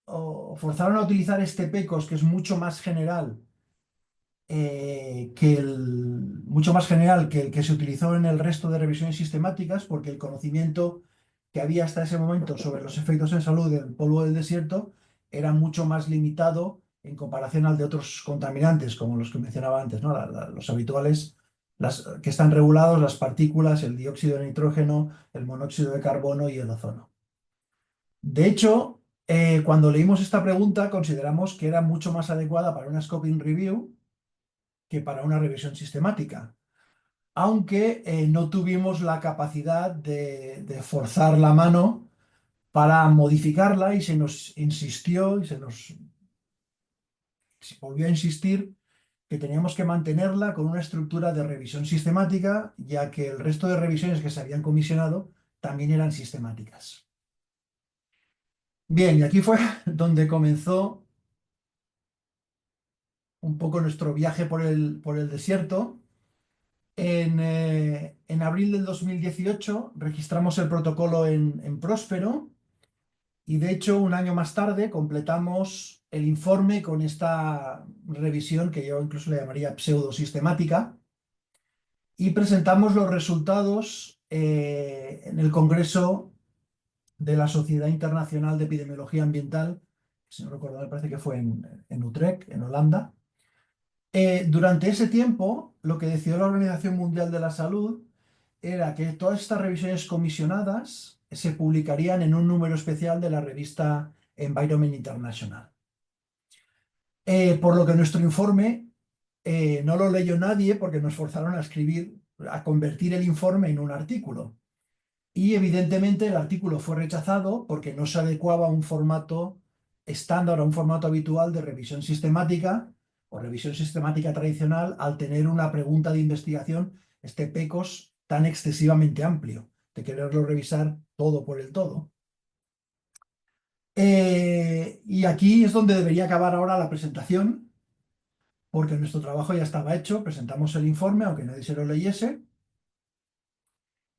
o forzaron a utilizar este PECOS, que es mucho más general mucho más general que el que se utilizó en el resto de revisiones sistemáticas, porque el conocimiento que había hasta ese momento sobre los efectos en salud del polvo del desierto era mucho más limitado en comparación al de otros contaminantes, como los que mencionaba antes, ¿no? Los habituales, que están regulados, las partículas, el dióxido de nitrógeno, el monóxido de carbono y el ozono. De hecho, cuando leímos esta pregunta, consideramos que era mucho más adecuada para una scoping review que para una revisión sistemática, aunque no tuvimos la capacidad de forzar la mano para modificarla, y se nos insistió y se volvió a insistir que teníamos que mantenerla con una estructura de revisión sistemática, ya que el resto de revisiones que se habían comisionado también eran sistemáticas. Bien, y aquí fue donde comenzó un poco nuestro viaje por el desierto. En abril del 2018 registramos el protocolo en Próspero, y de hecho un año más tarde completamos el informe con esta revisión que yo incluso le llamaría pseudosistemática, y presentamos los resultados en el Congreso de la Sociedad Internacional de Epidemiología Ambiental, si no recuerdo, me parece que fue en Utrecht, en Holanda. Durante ese tiempo, lo que decidió la Organización Mundial de la Salud era que todas estas revisiones comisionadas se publicarían en un número especial de la revista Environment International. Por lo que nuestro informe no lo leyó nadie, porque nos forzaron a convertir el informe en un artículo. Y evidentemente el artículo fue rechazado porque no se adecuaba a un formato estándar, a un formato habitual de revisión sistemática o revisión sistemática tradicional, al tener una pregunta de investigación, este PECOS tan excesivamente amplio, de quererlo revisar todo por el todo. Y aquí es donde debería acabar ahora la presentación, porque nuestro trabajo ya estaba hecho, presentamos el informe, aunque nadie se lo leyese,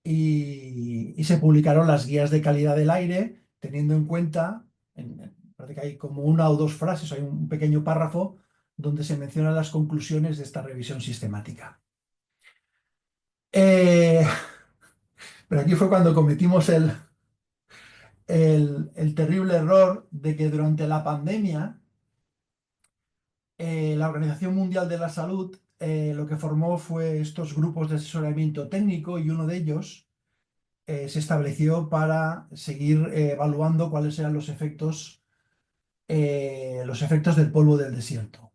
y se publicaron las guías de calidad del aire, teniendo en cuenta, parece que hay como una o dos frases, hay un pequeño párrafo donde se mencionan las conclusiones de esta revisión sistemática. Pero aquí fue cuando cometimos el terrible error de que durante la pandemia la Organización Mundial de la Salud lo que formó fue estos grupos de asesoramiento técnico y uno de ellos se estableció para seguir evaluando cuáles eran los efectos del polvo del desierto.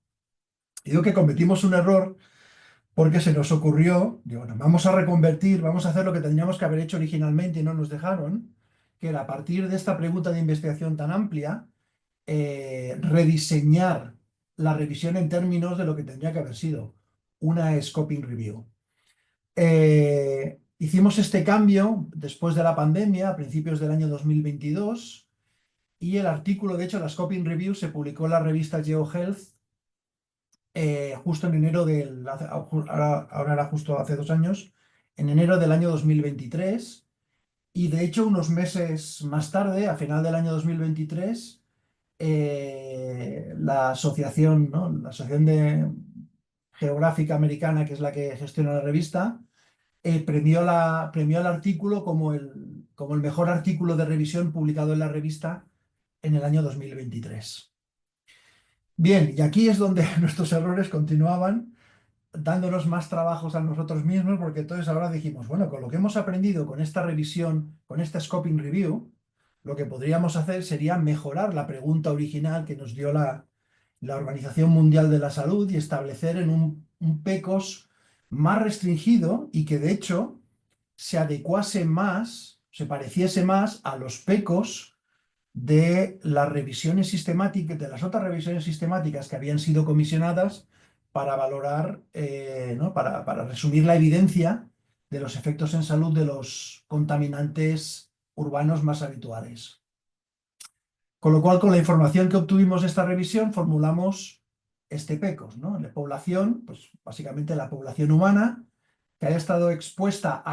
Y digo que cometimos un error porque se nos ocurrió, digo, bueno, vamos a reconvertir, vamos a hacer lo que tendríamos que haber hecho originalmente y no nos dejaron, que era a partir de esta pregunta de investigación tan amplia, rediseñar la revisión en términos de lo que tendría que haber sido una scoping review. Hicimos este cambio después de la pandemia, a principios del año 2022, y el artículo, de hecho, la scoping review se publicó en la revista GeoHealth justo en enero ahora era justo hace 2 años, en enero del año 2023, y de hecho unos meses más tarde, a final del año 2023, la asociación, ¿no? La Asociación Geográfica Americana, que es la que gestiona la revista, premió el artículo como el mejor artículo de revisión publicado en la revista en el año 2023. Bien, y aquí es donde nuestros errores continuaban, dándonos más trabajos a nosotros mismos, porque entonces ahora dijimos, bueno, con lo que hemos aprendido con esta revisión, con esta scoping review, lo que podríamos hacer sería mejorar la pregunta original que nos dio la Organización Mundial de la Salud y establecer en un PECOS más restringido y que de hecho se adecuase más, se pareciese más a los PECOS de las revisiones sistemáticas, de las otras revisiones sistemáticas que habían sido comisionadas para valorar, ¿no? para resumir la evidencia de los efectos en salud de los contaminantes urbanos más habituales. Con lo cual, con la información que obtuvimos de esta revisión, formulamos este PECOS, ¿no? La población, pues básicamente la población humana, que haya estado expuesta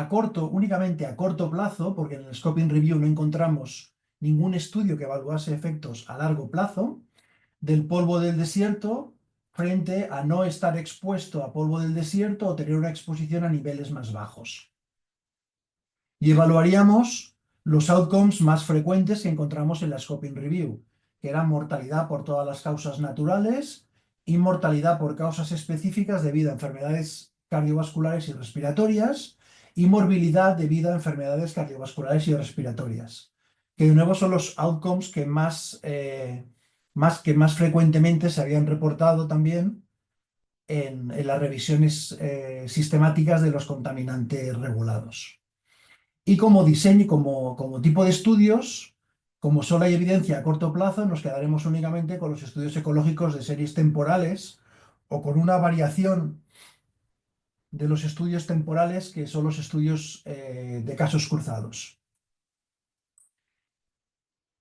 únicamente a corto plazo, porque en el Scoping Review no encontramos ningún estudio que evaluase efectos a largo plazo del polvo del desierto frente a no estar expuesto a polvo del desierto o tener una exposición a niveles más bajos. Y evaluaríamos los outcomes más frecuentes que encontramos en la Scoping Review, que eran mortalidad por todas las causas naturales y mortalidad por causas específicas debido a enfermedades cardiovasculares y respiratorias y morbilidad debido a enfermedades cardiovasculares y respiratorias, que de nuevo son los outcomes que más frecuentemente se habían reportado también en las revisiones sistemáticas de los contaminantes regulados. Y como diseño, como tipo de estudios, como solo hay evidencia a corto plazo, nos quedaremos únicamente con los estudios ecológicos de series temporales o con una variación de los estudios temporales que son los estudios de casos cruzados.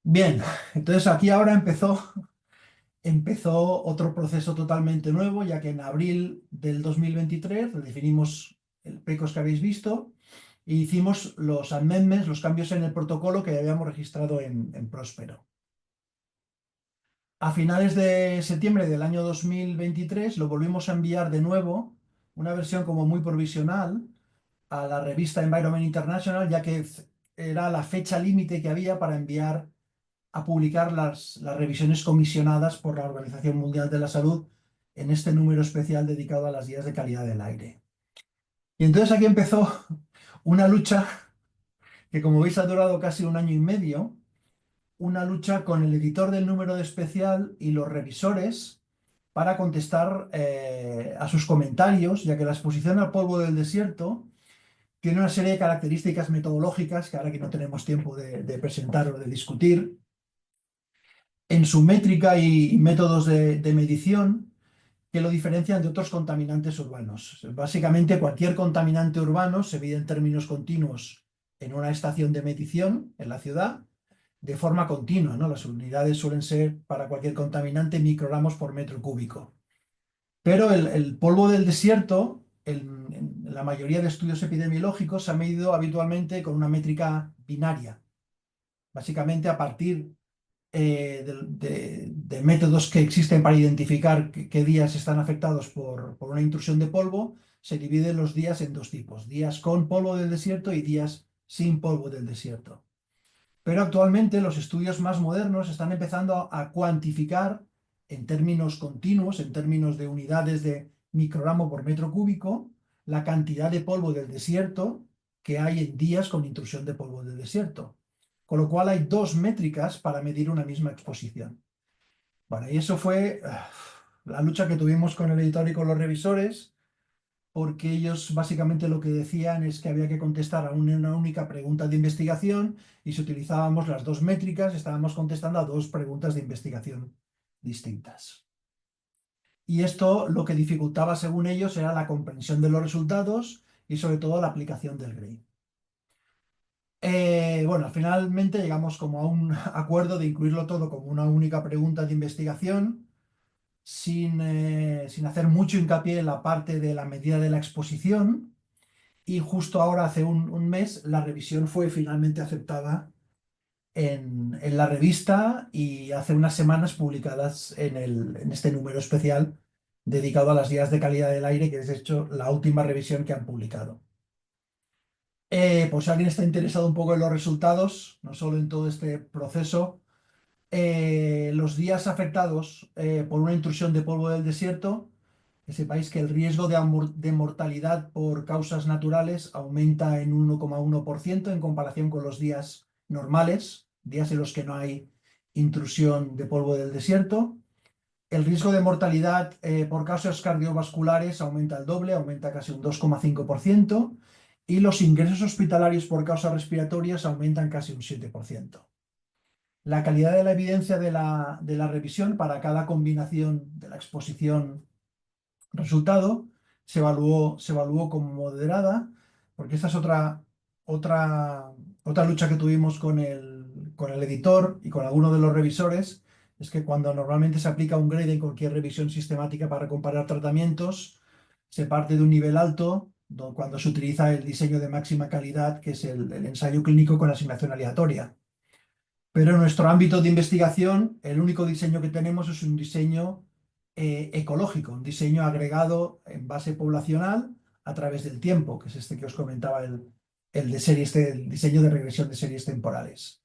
Bien, entonces aquí ahora empezó otro proceso totalmente nuevo, ya que en abril del 2023 redefinimos el PECOS que habéis visto e hicimos los amendments, los cambios en el protocolo que habíamos registrado en Próspero. A finales de septiembre del año 2023 lo volvimos a enviar de nuevo, una versión como muy provisional, a la revista Environment International, ya que era la fecha límite que había para enviar a publicar las revisiones comisionadas por la Organización Mundial de la Salud en este número especial dedicado a las guías de calidad del aire. Y entonces aquí empezó una lucha que, como veis, ha durado casi 1 año y medio, una lucha con el editor del número de especial y los revisores para contestar a sus comentarios, ya que la exposición al polvo del desierto tiene una serie de características metodológicas que ahora que no tenemos tiempo de presentar o de discutir, en su métrica y métodos de medición que lo diferencian de otros contaminantes urbanos. Básicamente, cualquier contaminante urbano se mide en términos continuos en una estación de medición en la ciudad, de forma continua, ¿no? Las unidades suelen ser, para cualquier contaminante, microgramos por metro cúbico. Pero el polvo del desierto, en la mayoría de estudios epidemiológicos, se ha medido habitualmente con una métrica binaria. Básicamente, a partir de métodos que existen para identificar qué días están afectados por una intrusión de polvo, se dividen los días en 2 tipos: días con polvo del desierto y días sin polvo del desierto. Pero actualmente los estudios más modernos están empezando a cuantificar en términos continuos, en términos de unidades de microgramo por metro cúbico, la cantidad de polvo del desierto que hay en días con intrusión de polvo del desierto. Con lo cual hay dos métricas para medir una misma exposición. Bueno, y eso fue la lucha que tuvimos con el editor y con los revisores, porque ellos básicamente lo que decían es que había que contestar a una única pregunta de investigación, y si utilizábamos las dos métricas estábamos contestando a dos preguntas de investigación distintas. Y esto lo que dificultaba, según ellos, era la comprensión de los resultados y sobre todo la aplicación del grade. Bueno, finalmente llegamos como a un acuerdo de incluirlo todo como una única pregunta de investigación, sin hacer mucho hincapié en la parte de la medida de la exposición. Y justo ahora, hace un mes, la revisión fue finalmente aceptada en la revista, y hace unas semanas publicadas en este número especial dedicado a las guías de calidad del aire, que es de hecho la última revisión que han publicado. Pues si alguien está interesado un poco en los resultados, no solo en todo este proceso, los días afectados por una intrusión de polvo del desierto, que sepáis que el riesgo de mortalidad por causas naturales aumenta en 1,1% en comparación con los días normales, días en los que no hay intrusión de polvo del desierto. El riesgo de mortalidad por causas cardiovasculares aumenta el doble, aumenta casi un 2,5%, y los ingresos hospitalarios por causas respiratorias aumentan casi un 7%. La calidad de la evidencia de la revisión para cada combinación de la exposición resultado se evaluó como moderada, porque esta es otra lucha que tuvimos con el editor y con algunos de los revisores. Es que cuando normalmente se aplica un grade en cualquier revisión sistemática para comparar tratamientos, se parte de un nivel alto cuando se utiliza el diseño de máxima calidad, que es el ensayo clínico con asignación aleatoria. Pero en nuestro ámbito de investigación, el único diseño que tenemos es un diseño ecológico, un diseño agregado en base poblacional a través del tiempo, que es este que os comentaba, el de series, el diseño de regresión de series temporales.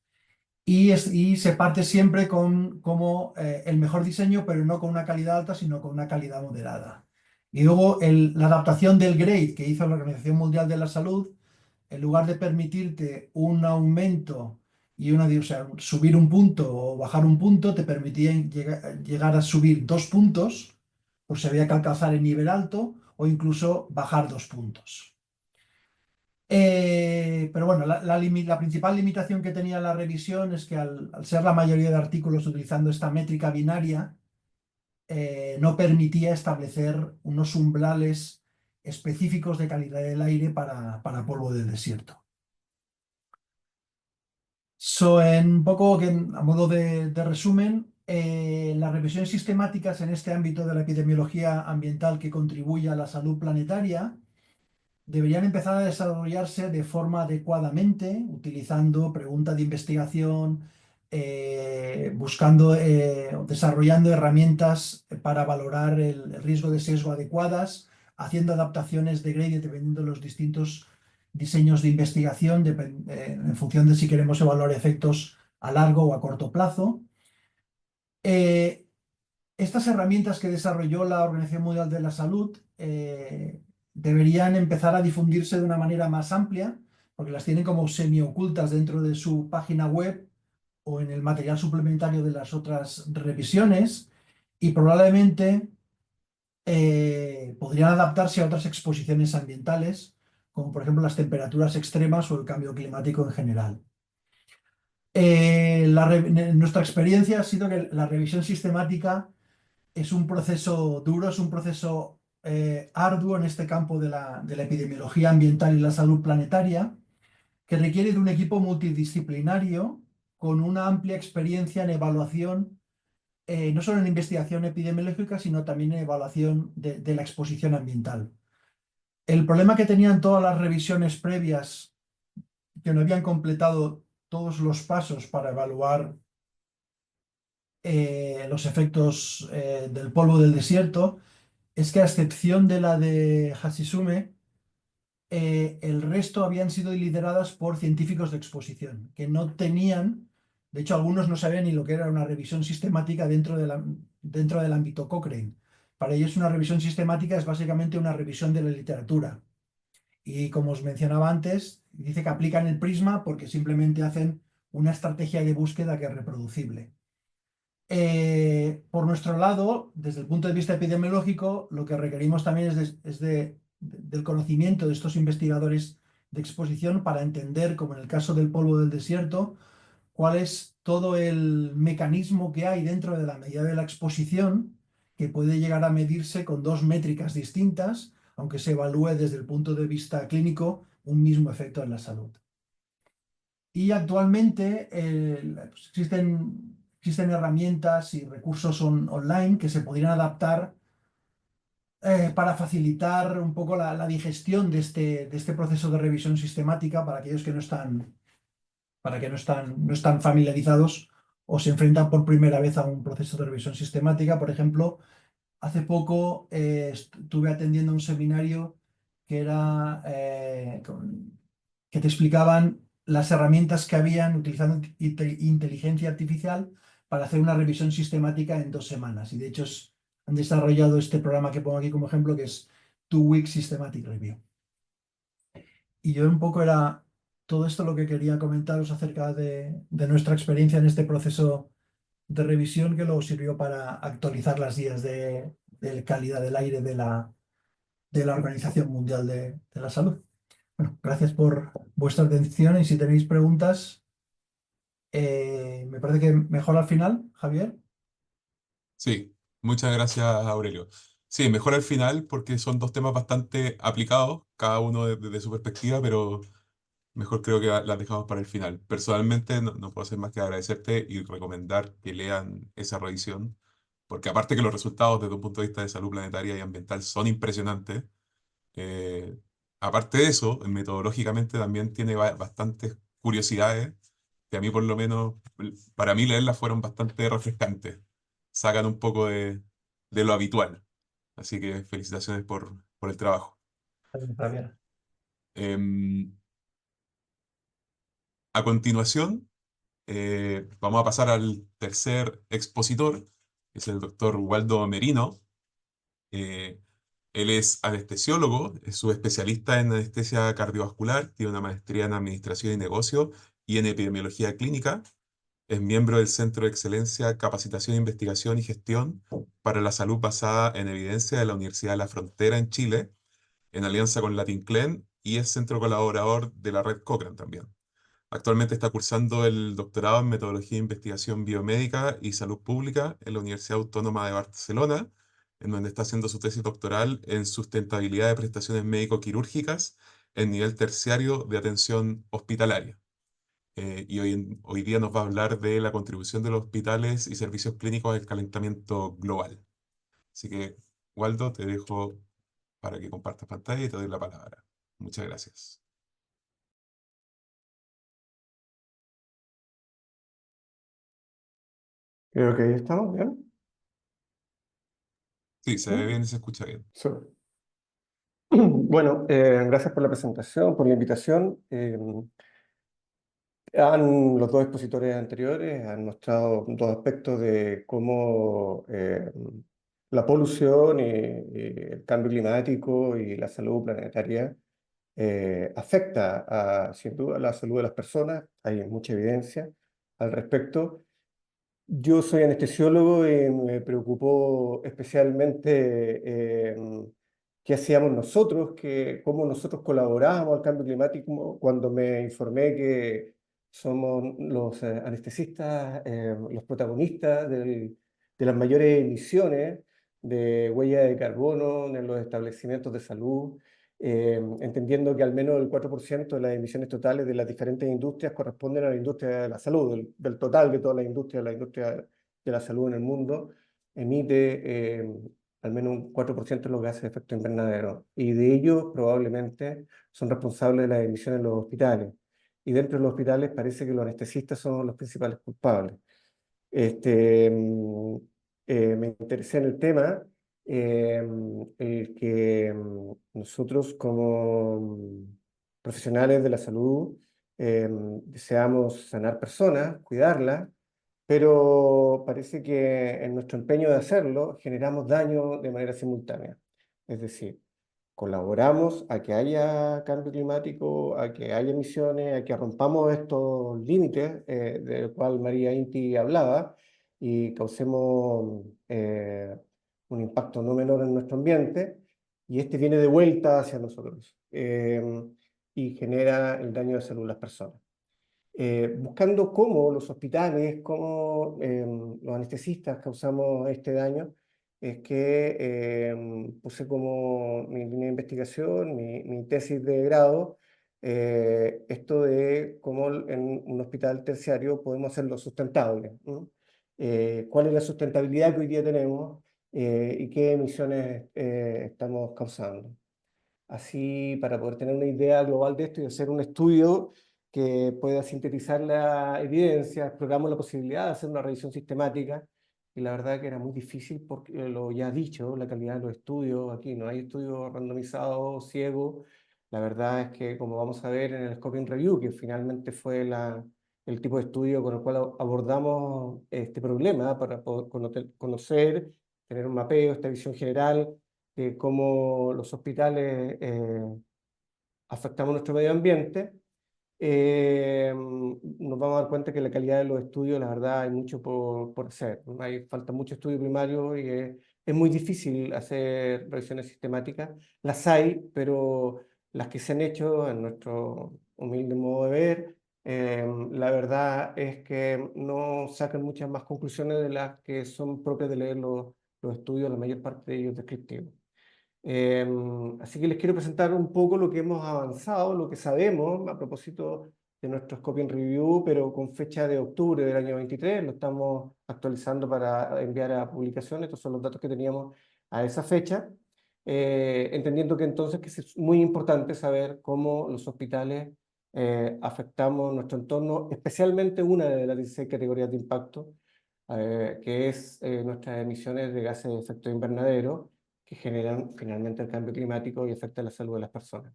Y se parte siempre como el mejor diseño, pero no con una calidad alta, sino con una calidad moderada. Y luego la adaptación del grade que hizo la Organización Mundial de la Salud, en lugar de permitirte un aumento y o sea, subir un punto o bajar un punto, te permitía llegar a subir 2 puntos, por si había que alcanzar el nivel alto, o incluso bajar 2 puntos. Pero bueno, la principal limitación que tenía la revisión es que al ser la mayoría de artículos utilizando esta métrica binaria, no permitía establecer unos umbrales específicos de calidad del aire para polvo del desierto. En un poco, a modo de resumen, las revisiones sistemáticas en este ámbito de la epidemiología ambiental que contribuye a la salud planetaria deberían empezar a desarrollarse de forma adecuadamente, utilizando preguntas de investigación, desarrollando herramientas para valorar el riesgo de sesgo adecuadas, haciendo adaptaciones de gradient dependiendo de los distintos diseños de investigación, en función de si queremos evaluar efectos a largo o a corto plazo. Estas herramientas que desarrolló la Organización Mundial de la Salud deberían empezar a difundirse de una manera más amplia, porque las tienen como semiocultas dentro de su página web o en el material suplementario de las otras revisiones, y probablemente podrían adaptarse a otras exposiciones ambientales, como por ejemplo las temperaturas extremas o el cambio climático en general. Nuestra experiencia ha sido que la revisión sistemática es un proceso duro, es un proceso arduo en este campo de la epidemiología ambiental y la salud planetaria, que requiere de un equipo multidisciplinario con una amplia experiencia en evaluación, no solo en investigación epidemiológica, sino también en evaluación de la exposición ambiental. El problema que tenían todas las revisiones previas, que no habían completado todos los pasos para evaluar los efectos del polvo del desierto, es que a excepción de la de Hashisume, el resto habían sido lideradas por científicos de exposición, que no tenían, de hecho algunos no sabían ni lo que era una revisión sistemática dentro del ámbito Cochrane. Para ellos una revisión sistemática es básicamente una revisión de la literatura. Y como os mencionaba antes, dice que aplican el prisma porque simplemente hacen una estrategia de búsqueda que es reproducible. Por nuestro lado, desde el punto de vista epidemiológico, lo que requerimos también del conocimiento de estos investigadores de exposición para entender, como en el caso del polvo del desierto, cuál es todo el mecanismo que hay dentro de la medida de la exposición que puede llegar a medirse con dos métricas distintas, aunque se evalúe desde el punto de vista clínico un mismo efecto en la salud. Y actualmente pues existen herramientas y recursos online que se podrían adaptar para facilitar un poco la digestión de este proceso de revisión sistemática para aquellos que no están familiarizados o se enfrentan por primera vez a un proceso de revisión sistemática. Por ejemplo, hace poco estuve atendiendo un seminario que era que te explicaban las herramientas que habían utilizando inteligencia artificial para hacer una revisión sistemática en 2 semanas. Y de hecho han desarrollado este programa que pongo aquí como ejemplo, que es 2 Week Systematic Review. Y yo un poco era todo esto lo que quería comentaros acerca de nuestra experiencia en este proceso de revisión que luego sirvió para actualizar las guías de calidad del aire de la Organización Mundial de la Salud. Bueno, gracias por vuestra atención y si tenéis preguntas, me parece que mejor al final, Javier. Sí, muchas gracias, Aurelio. Sí, mejor al final porque son dos temas bastante aplicados, cada uno desde su perspectiva, pero mejor creo que las dejamos para el final. Personalmente no puedo hacer más que agradecerte y recomendar que lean esa revisión, porque aparte que los resultados desde un punto de vista de salud planetaria y ambiental son impresionantes, eh, aparte de eso, metodológicamente también tiene bastantes curiosidades que a mí por lo menos, para mí leerlas fueron bastante refrescantes. Sacan un poco de lo habitual. Así que felicitaciones por el trabajo. Javier. Em, a continuación, vamos a pasar al tercer expositor, que es el doctor Waldo Merino. Eh, Él es anestesiólogo, es subespecialista en anestesia cardiovascular, tiene una maestría en administración y negocio y en epidemiología clínica. Es miembro del Centro de Excelencia, Capacitación, Investigación y Gestión para la Salud Basada en Evidencia de la Universidad de la Frontera en Chile, en alianza con LatinClen, y es centro colaborador de la red Cochrane también. Actualmente está cursando el doctorado en Metodología de Investigación Biomédica y Salud Pública en la Universidad Autónoma de Barcelona, en donde está haciendo su tesis doctoral en sustentabilidad de prestaciones médico-quirúrgicas en nivel terciario de atención hospitalaria. Y hoy día nos va a hablar de la contribución de los hospitales y servicios clínicos al calentamiento global. Así que, Waldo, te dejo para que compartas pantalla y te doy la palabra. Muchas gracias. Creo que ahí estamos, ¿bien? Sí, se ¿Sí? ve bien y se escucha bien. Súper. Bueno, gracias por la presentación, por la invitación. Los dos expositores anteriores han mostrado dos aspectos de cómo la polución y el cambio climático y la salud planetaria afecta sin duda la salud de las personas. Hay mucha evidencia al respecto. Yo soy anestesiólogo y me preocupó especialmente qué hacíamos nosotros, cómo nosotros colaborábamos al cambio climático cuando me informé que somos los anestesistas, los protagonistas de las mayores emisiones de huella de carbono en los establecimientos de salud, entendiendo que al menos el 4% de las emisiones totales de las diferentes industrias corresponden a la industria de la salud, del total de toda la industria de la salud en el mundo emite al menos un 4% de los gases de efecto invernadero, y de ellos probablemente son responsables de las emisiones en los hospitales. Y dentro de los hospitales parece que los anestesistas son los principales culpables. Me interesé en el tema el que nosotros como profesionales de la salud deseamos sanar personas, cuidarlas, pero parece que en nuestro empeño de hacerlo generamos daño de manera simultánea. Es decir, colaboramos a que haya cambio climático, a que haya emisiones, a que rompamos estos límites del cual María Inti hablaba y causemos un impacto no menor en nuestro ambiente, y este viene de vuelta hacia nosotros y genera el daño de salud a las personas. Buscando cómo los hospitales, cómo los anestesistas causamos este daño, es que puse como mi línea de investigación, mi tesis de grado, esto de cómo en un hospital terciario podemos hacerlo sustentable, ¿no? ¿Cuál es la sustentabilidad que hoy día tenemos y qué emisiones estamos causando? Así, para poder tener una idea global de esto y hacer un estudio que pueda sintetizar la evidencia, exploramos la posibilidad de hacer una revisión sistemática, y la verdad que era muy difícil porque lo ya dicho, la calidad de los estudios, aquí no hay estudios randomizados, ciegos. La verdad es que, como vamos a ver en el Scoping Review, que finalmente fue el tipo de estudio con el cual abordamos este problema para poder conocer, tener un mapeo, esta visión general de cómo los hospitales afectamos nuestro medio ambiente, nos vamos a dar cuenta que la calidad de los estudios, la verdad, hay mucho por hacer. Falta mucho estudio primario y es muy difícil hacer revisiones sistemáticas. Las hay, pero las que se han hecho, en nuestro humilde modo de ver, la verdad es que no sacan muchas más conclusiones de las que son propias de leer los estudios, la mayor parte de ellos descriptivos. Así que les quiero presentar un poco lo que hemos avanzado, lo que sabemos a propósito de nuestro Scoping Review, pero con fecha de octubre del año 23, lo estamos actualizando para enviar a publicación. Estos son los datos que teníamos a esa fecha, entendiendo que entonces que es muy importante saber cómo los hospitales afectamos nuestro entorno, especialmente una de las 16 categorías de impacto, que es nuestras emisiones de gases de efecto invernadero, que generan finalmente el cambio climático y afecta la salud de las personas.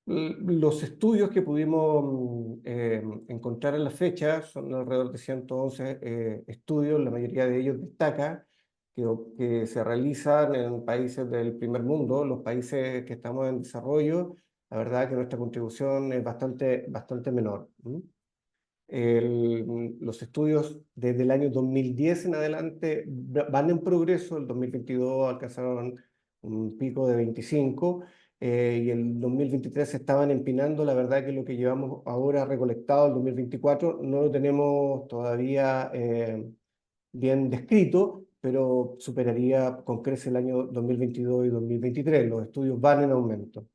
Los estudios que pudimos encontrar en la fecha son alrededor de 111 estudios, la mayoría de ellos destaca que se realizan en países del primer mundo, los países que estamos en desarrollo. La verdad que nuestra contribución es bastante menor. Los estudios desde el año 2010 en adelante van en progreso. El 2022 alcanzaron un pico de 25 y el 2023 se estaban empinando. La verdad que lo que llevamos ahora recolectado el 2024 no lo tenemos todavía bien descrito, pero superaría con creces el año 2022 y 2023. Los estudios van en aumento.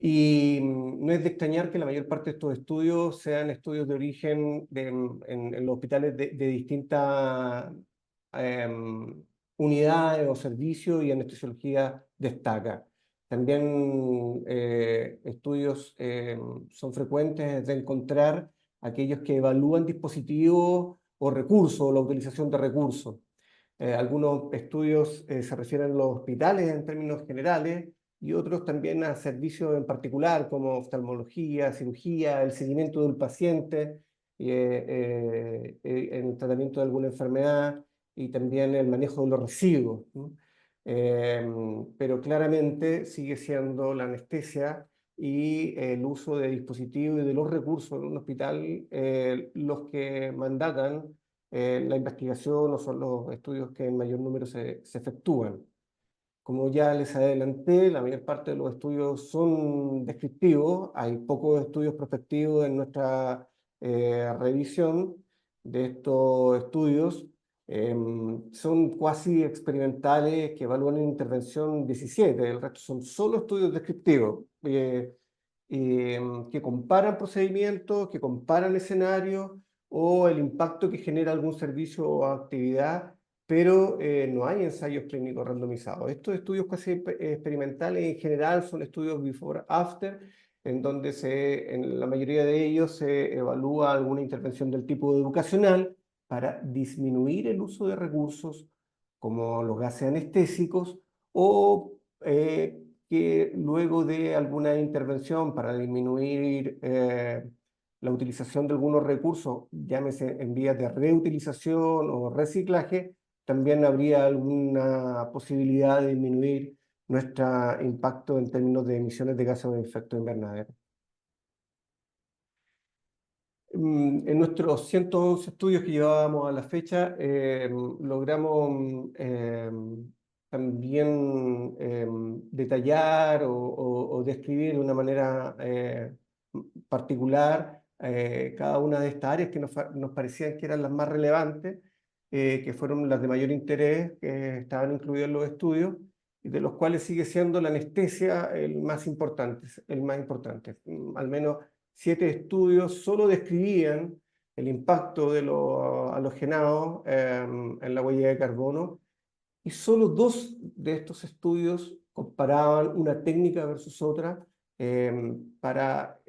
Y no es de extrañar que la mayor parte de estos estudios sean estudios de origen en los hospitales de distintas unidades o servicios, y anestesiología destaca. También estudios son frecuentes de encontrar aquellos que evalúan dispositivos o recursos, o la utilización de recursos. Algunos estudios se refieren a los hospitales en términos generales, y otros también a servicios en particular, como oftalmología, cirugía, el seguimiento del paciente en el tratamiento de alguna enfermedad, y también el manejo de los residuos, ¿no? Pero claramente sigue siendo la anestesia y el uso de dispositivos y de los recursos en un hospital los que mandatan la investigación, o son los estudios que en mayor número se efectúan. Como ya les adelanté, la mayor parte de los estudios son descriptivos. Hay pocos estudios prospectivos en nuestra revisión de estos estudios. Son cuasi experimentales que evalúan en intervención 17, el resto son solo estudios descriptivos que comparan procedimientos, que comparan escenarios o el impacto que genera algún servicio o actividad, pero no hay ensayos clínicos randomizados. Estos estudios casi experimentales en general son estudios before-after, en donde en la mayoría de ellos se evalúa alguna intervención del tipo educacional para disminuir el uso de recursos como los gases anestésicos o que luego de alguna intervención para disminuir la utilización de algunos recursos, llámese en vías de reutilización o reciclaje, también habría alguna posibilidad de disminuir nuestro impacto en términos de emisiones de gases de efecto invernadero. En nuestros 111 estudios que llevábamos a la fecha, logramos también detallar o describir de una manera particular cada una de estas áreas que nos parecían que eran las más relevantes, que fueron las de mayor interés, que estaban incluidas en los estudios, y de los cuales sigue siendo la anestesia el más importante. Al menos 7 estudios solo describían el impacto de los halogenados en la huella de carbono, y solo 2 de estos estudios comparaban una técnica versus otra para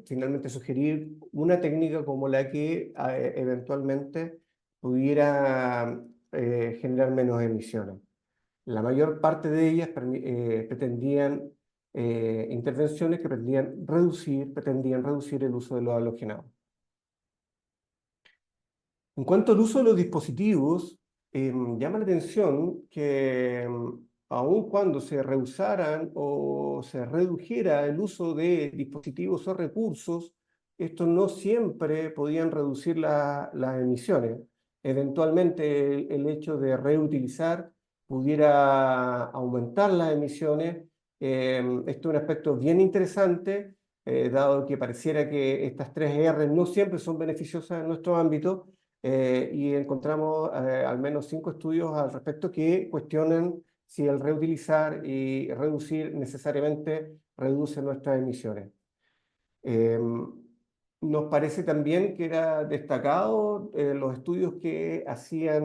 finalmente sugerir una técnica como la que eventualmente pudiera generar menos emisiones. La mayor parte de ellas pretendían intervenciones que pretendían reducir el uso de los halogenados. En cuanto al uso de los dispositivos, llama la atención que aun cuando se rehusaran o se redujera el uso de dispositivos o recursos, estos no siempre podían reducir las emisiones. Eventualmente el hecho de reutilizar pudiera aumentar las emisiones. Esto es un aspecto bien interesante, dado que pareciera que estas 3 R no siempre son beneficiosas en nuestro ámbito. Y encontramos al menos 5 estudios al respecto que cuestionan si el reutilizar y reducir necesariamente reduce nuestras emisiones. Nos parece también que era destacado los estudios que hacían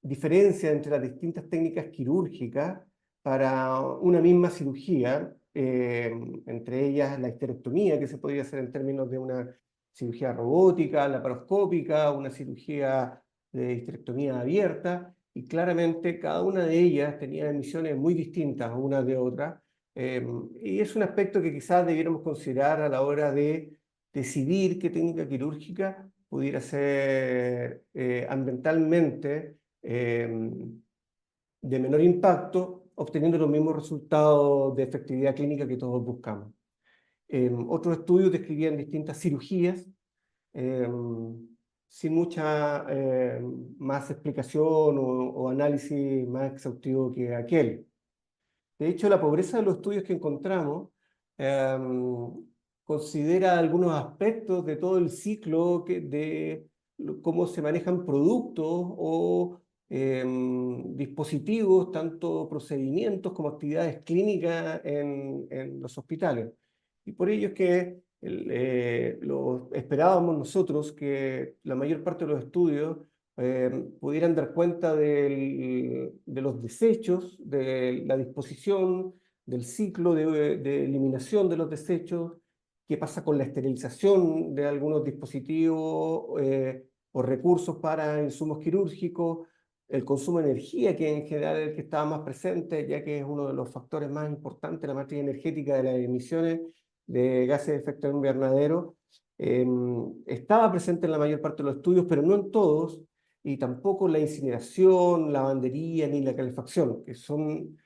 diferencia entre las distintas técnicas quirúrgicas para una misma cirugía, entre ellas la histerectomía, que se podría hacer en términos de una cirugía robótica, laparoscópica, una cirugía de histerectomía abierta, y claramente cada una de ellas tenía emisiones muy distintas unas de otras, y es un aspecto que quizás debiéramos considerar a la hora de decidir qué técnica quirúrgica pudiera ser ambientalmente de menor impacto, obteniendo los mismos resultados de efectividad clínica que todos buscamos. Otros estudios describían distintas cirugías sin mucha más explicación o análisis más exhaustivo que aquel. De hecho, la pobreza de los estudios que encontramos considera algunos aspectos de todo el ciclo de cómo se manejan productos o dispositivos, tanto procedimientos como actividades clínicas en los hospitales. Y por ello es que esperábamos nosotros que la mayor parte de los estudios pudieran dar cuenta de los desechos, de la disposición, del ciclo de eliminación de los desechos, qué pasa con la esterilización de algunos dispositivos o recursos para insumos quirúrgicos, el consumo de energía, que en general es el que estaba más presente, ya que es uno de los factores más importantes, la matriz energética de las emisiones de gases de efecto invernadero. Estaba presente en la mayor parte de los estudios, pero no en todos, y tampoco la incineración, lavandería ni la calefacción, que son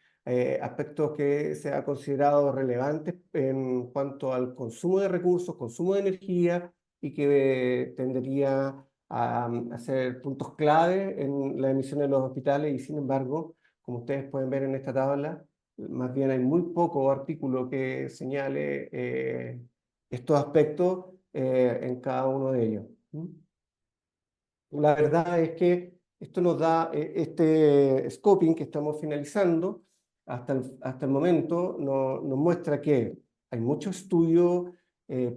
aspectos que se ha considerado relevantes en cuanto al consumo de recursos, consumo de energía, y que tendería a ser puntos clave en las emisiones de los hospitales, y sin embargo, como ustedes pueden ver en esta tabla, más bien hay muy poco artículo que señale estos aspectos en cada uno de ellos. La verdad es que esto nos da, este scoping que estamos finalizando, hasta el momento nos muestra que hay mucho estudio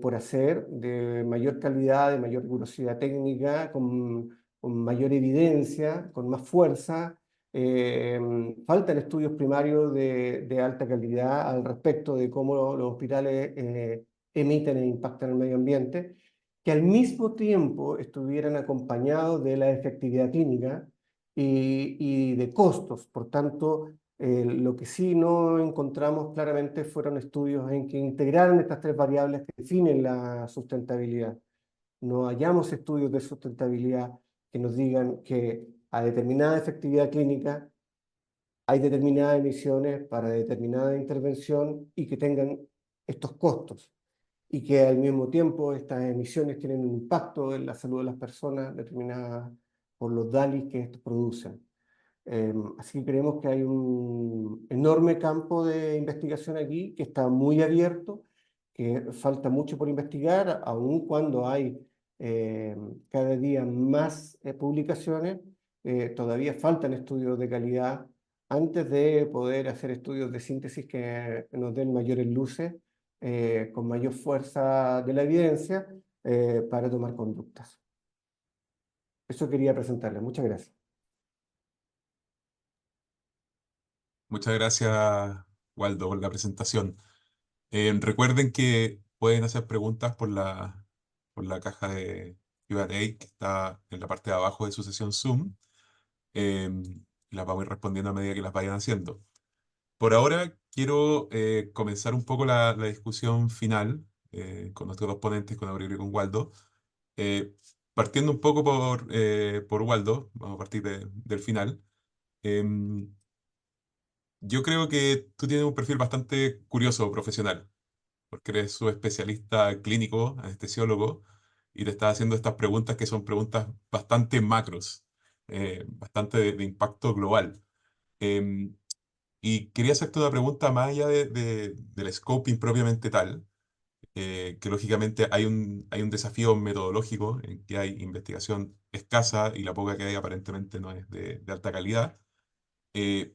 por hacer de mayor calidad, de mayor rigurosidad técnica, con mayor evidencia, con más fuerza, Faltan estudios primarios de alta calidad al respecto de cómo los hospitales emiten e impactan el medio ambiente, que al mismo tiempo estuvieran acompañados de la efectividad clínica y de costos. Por tanto, lo que sí no encontramos claramente fueron estudios en que integraran estas tres variables que definen la sustentabilidad. No hallamos estudios de sustentabilidad que nos digan que a determinada efectividad clínica hay determinadas emisiones para determinada intervención y que tengan estos costos, y que al mismo tiempo estas emisiones tienen un impacto en la salud de las personas determinadas por los DALIs que estos producen. Así que creemos que hay un enorme campo de investigación aquí que está muy abierto, que falta mucho por investigar, aun cuando hay cada día más publicaciones, todavía faltan estudios de calidad antes de poder hacer estudios de síntesis que nos den mayores luces, con mayor fuerza de la evidencia, para tomar conductas. Eso quería presentarles. Muchas gracias. Muchas gracias, Waldo, por la presentación. Recuerden que pueden hacer preguntas por la caja de Q&A que está en la parte de abajo de su sesión Zoom. Las vamos a ir respondiendo a medida que las vayan haciendo. Por ahora quiero comenzar un poco la discusión final con nuestros dos ponentes, con Aurelio y con Waldo. Partiendo un poco por Waldo, vamos a partir del final. Em, yo creo que tú tienes un perfil bastante curioso profesional, porque eres su especialista clínico, anestesiólogo, y te estás haciendo estas preguntas que son preguntas bastante macros, bastante de impacto global. Em, y quería hacerte una pregunta más allá del scoping propiamente tal, que lógicamente hay un desafío metodológico en que hay investigación escasa y la poca que hay aparentemente no es de alta calidad,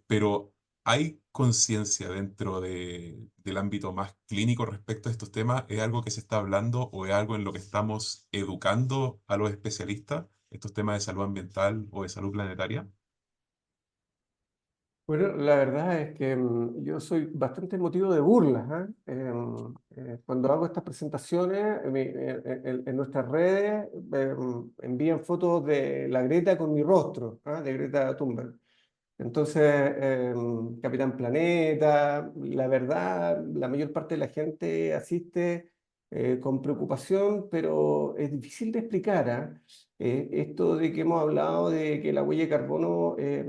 pero ¿hay conciencia dentro del ámbito más clínico respecto a estos temas? ¿Es algo que se está hablando o es algo en lo que estamos educando a los especialistas, estos temas de salud ambiental o de salud planetaria? Bueno, la verdad es que yo soy bastante motivo de burla, ¿eh? Cuando hago estas presentaciones en nuestras redes, envían fotos de la Greta con mi rostro, ¿ah? De Greta Thunberg. Entonces, Capitán Planeta, la verdad, la mayor parte de la gente asiste con preocupación, pero es difícil de explicar, ¿ah? Esto de que hemos hablado de que la huella de carbono es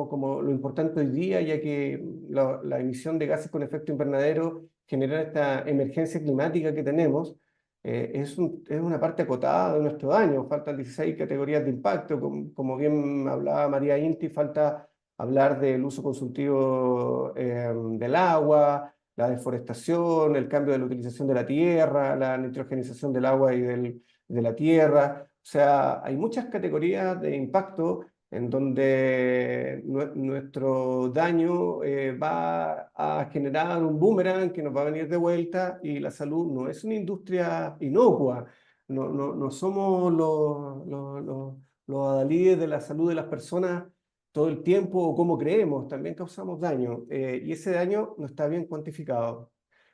como lo importante hoy día, ya que la emisión de gases con efecto invernadero genera esta emergencia climática que tenemos. Es una parte acotada de nuestro daño, faltan 16 categorías de impacto, como bien hablaba María Inti, falta hablar del uso consultivo del agua, la deforestación, el cambio de la utilización de la tierra, la nitrogenización del agua y de la tierra. O sea, hay muchas categorías de impacto en donde nuestro daño va a generar un boomerang que nos va a venir de vuelta, y la salud no es una industria inocua. No somos los adalides de la salud de las personas todo el tiempo o como creemos, también causamos daño, y ese daño no está bien cuantificado.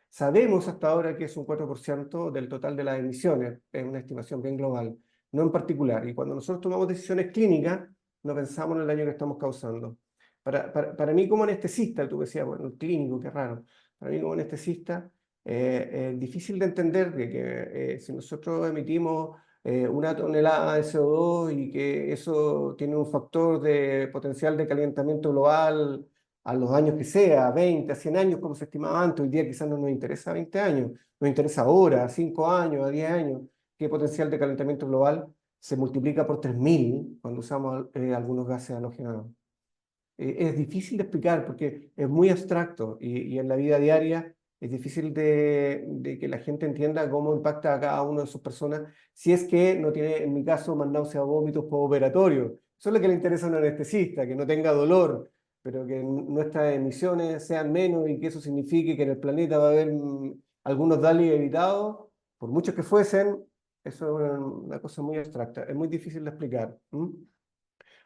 Sabemos hasta ahora que es un 4% del total de las emisiones, es una estimación bien global, no en particular, y cuando nosotros tomamos decisiones clínicas, no pensamos en el daño que estamos causando. Para mí como anestesista, tú decías, bueno, el clínico, qué raro, para mí como anestesista, es difícil de entender de que si nosotros emitimos 1 tonelada de CO2 y que eso tiene un factor de potencial de calentamiento global a los años que sea, 20, a 100 años, como se estimaba antes, hoy día quizás no nos interesa 20 años, nos interesa ahora, a 5 años, a 10 años, qué potencial de calentamiento global se multiplica por 3000 cuando usamos algunos gases halogénados. Es difícil de explicar porque es muy abstracto y en la vida diaria es difícil de que la gente entienda cómo impacta a cada una de sus personas, si es que no tiene, en mi caso, más náuseas o vómitos postoperatorios. Eso es lo que le interesa a un anestesista, que no tenga dolor, pero que nuestras emisiones sean menos y que eso signifique que en el planeta va a haber algunos DALI evitados, por muchos que fuesen. Eso es una cosa muy abstracta, es muy difícil de explicar.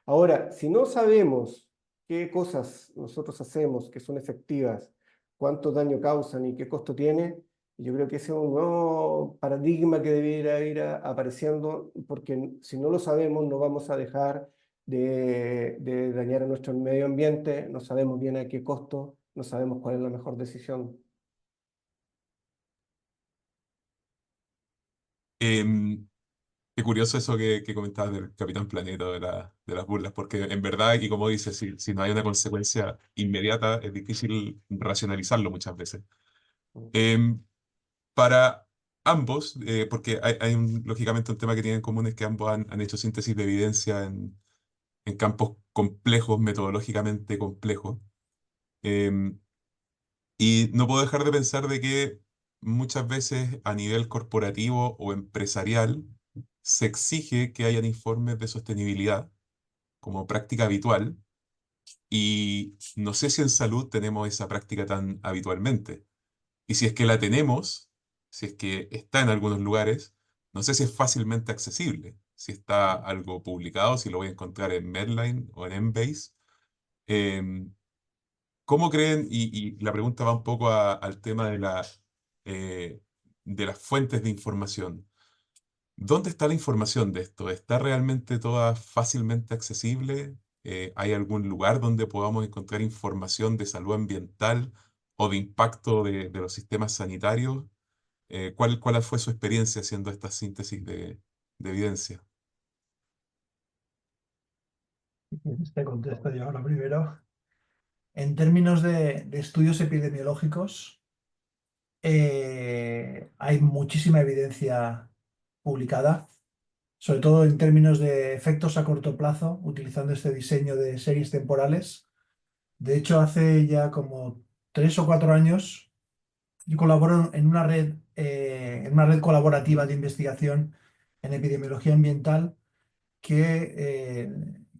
Ahora, si no sabemos qué cosas nosotros hacemos que son efectivas, cuánto daño causan y qué costo tiene. Yo creo que ese es un nuevo paradigma que debiera ir apareciendo, porque si no lo sabemos no vamos a dejar de dañar a nuestro medio ambiente, no sabemos bien a qué costo, no sabemos cuál es la mejor decisión. Em, Qué curioso eso que comentabas del Capitán Planeta, de las burlas, porque en verdad, y como dices, si no hay una consecuencia inmediata, es difícil racionalizarlo muchas veces. Em, para ambos, porque lógicamente un tema que tienen en común es que ambos han hecho síntesis de evidencia en campos complejos, metodológicamente complejos. Em, y no puedo dejar de pensar de que muchas veces a nivel corporativo o empresarial se exige que hayan informes de sostenibilidad como práctica habitual y no sé si en salud tenemos esa práctica tan habitualmente. Y si es que la tenemos, si es que está en algunos lugares, no sé si es fácilmente accesible, si está algo publicado, si lo voy a encontrar en Medline o en Embase. Em, ¿Cómo creen? Y la pregunta va un poco al tema eh, de las fuentes de información. ¿Dónde está la información de esto? ¿Está realmente toda fácilmente accesible? ¿Hay algún lugar donde podamos encontrar información de salud ambiental o de impacto de los sistemas sanitarios? ¿Cuál fue su experiencia haciendo esta síntesis de evidencia? Te contesto yo ahora primero. En términos de estudios epidemiológicos, hay muchísima evidencia publicada, sobre todo en términos de efectos a corto plazo, utilizando este diseño de series temporales. De hecho, hace ya como 3 o 4 años, yo colaboro en una red colaborativa de investigación en epidemiología ambiental que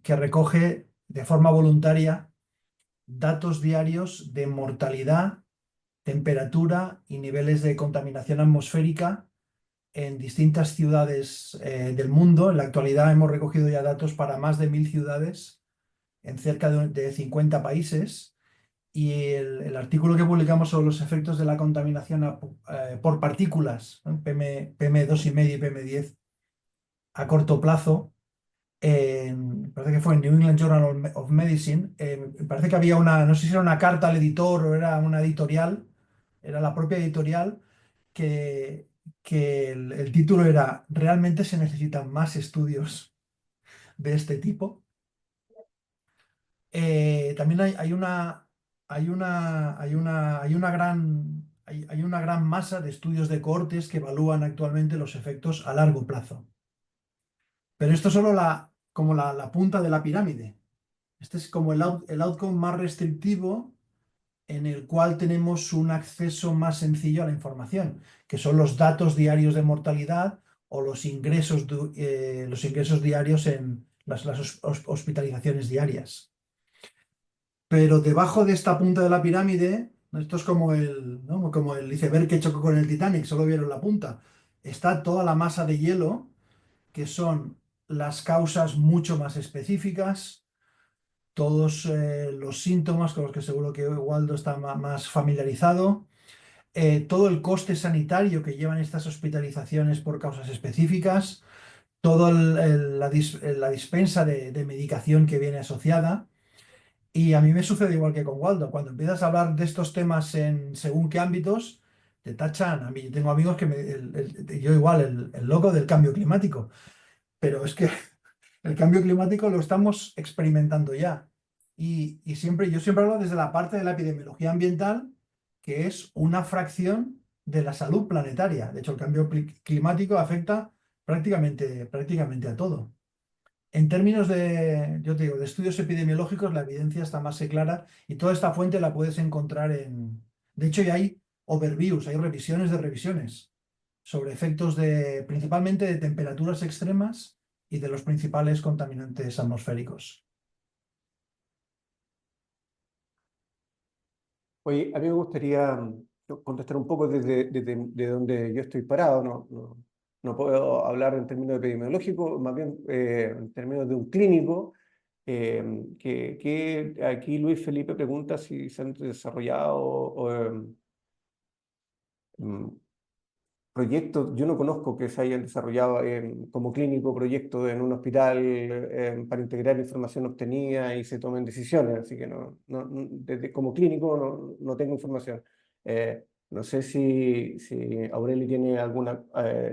recoge de forma voluntaria datos diarios de mortalidad, temperatura y niveles de contaminación atmosférica en distintas ciudades del mundo. En la actualidad hemos recogido ya datos para más de 1.000 ciudades en cerca de 50 países. Y el artículo que publicamos sobre los efectos de la contaminación por partículas, ¿no? PM2,5 y PM10 a corto plazo, parece que fue en New England Journal of Medicine. Parece que había no sé si era una carta al editor o era una editorial, era la propia editorial, que, que el título era ¿Realmente se necesitan más estudios de este tipo? También hay una gran masa de estudios de cohortes que evalúan actualmente los efectos a largo plazo. Pero esto es solo como la punta de la pirámide. Este es como el outcome más restrictivo en el cual tenemos un acceso más sencillo a la información, que son los datos diarios de mortalidad o los ingresos diarios en las hospitalizaciones diarias. Pero debajo de esta punta de la pirámide, ¿no? Esto es ¿no? Como el iceberg que chocó con el Titanic, solo vieron la punta. Está toda la masa de hielo, que son las causas mucho más específicas, todos los síntomas con los que seguro que Waldo está más familiarizado, todo el coste sanitario que llevan estas hospitalizaciones por causas específicas, toda la dispensa de medicación que viene asociada. Y a mí me sucede igual que con Waldo. Cuando empiezas a hablar de estos temas en según qué ámbitos, te tachan. A mí yo tengo amigos que yo igual, el loco del cambio climático. Pero es que el cambio climático lo estamos experimentando ya. Yo siempre hablo desde la parte de la epidemiología ambiental, que es una fracción de la salud planetaria. De hecho, el cambio climático afecta prácticamente a todo. En términos yo te digo, de estudios epidemiológicos, la evidencia está más que clara y toda esta fuente la puedes encontrar De hecho, ya hay overviews, hay revisiones de revisiones sobre efectos principalmente de temperaturas extremas y de los principales contaminantes atmosféricos. Oye, a mí me gustaría contestar un poco de donde yo estoy parado. No puedo hablar en términos epidemiológicos, más bien en términos de un clínico que aquí Luis Felipe pregunta si se han desarrollado proyectos. Yo no conozco que se hayan desarrollado como clínico proyectos en un hospital para integrar información obtenida y se tomen decisiones, así que como clínico no tengo información. No sé si Aureli tiene alguna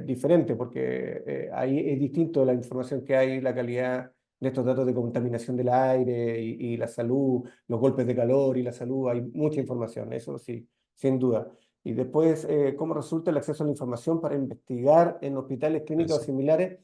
diferente, porque ahí es distinto la información que hay, la calidad de estos datos de contaminación del aire y la salud, los golpes de calor y la salud, hay mucha información, eso sí, sin duda. Y después, ¿cómo resulta el acceso a la información para investigar en hospitales clínicos o Eso. similares?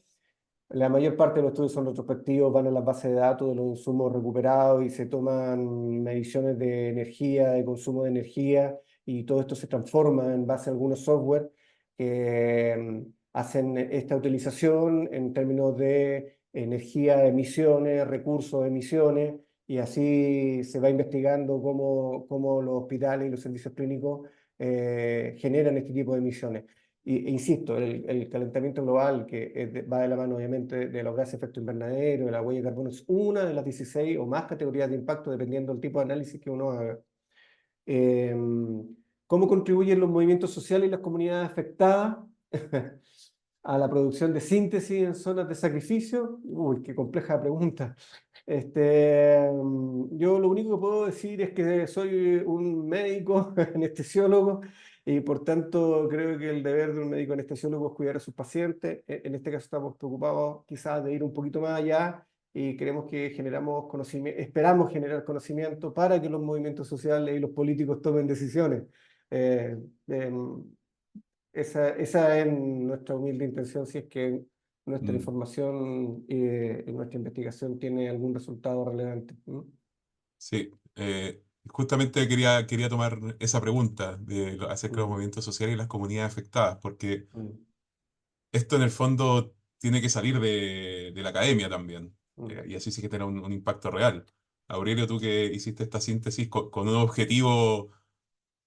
La mayor parte de los estudios son retrospectivos, van a las bases de datos de los insumos recuperados y se toman mediciones de energía, de consumo de energía, y todo esto se transforma en base a algunos software que hacen esta utilización en términos de energía, emisiones, recursos, emisiones, y así se va investigando cómo los hospitales y los servicios clínicos generan este tipo de emisiones. Insisto, el calentamiento global, que va de la mano obviamente de los gases de efecto invernadero, de la huella de carbono, es una de las 16 o más categorías de impacto dependiendo del tipo de análisis que uno haga. ¿Cómo contribuyen los movimientos sociales y las comunidades afectadas a la producción de síntesis en zonas de sacrificio? Uy, qué compleja pregunta. Yo lo único que puedo decir es que soy un médico anestesiólogo y por tanto creo que el deber de un médico anestesiólogo es cuidar a sus pacientes. En este caso estamos preocupados quizás de ir un poquito más allá y creemos que generamos conocimiento, esperamos generar conocimiento para que los movimientos sociales y los políticos tomen decisiones. Eh, em, esa es nuestra humilde intención, si es que nuestra Mm. información y nuestra investigación tiene algún resultado relevante. Sí, justamente quería tomar esa pregunta acerca de los Mm, movimientos sociales y las comunidades afectadas, porque mm, esto en el fondo tiene que salir de la academia también, mm. y así sí que tener un impacto real. Aurelio, tú que hiciste esta síntesis con un objetivo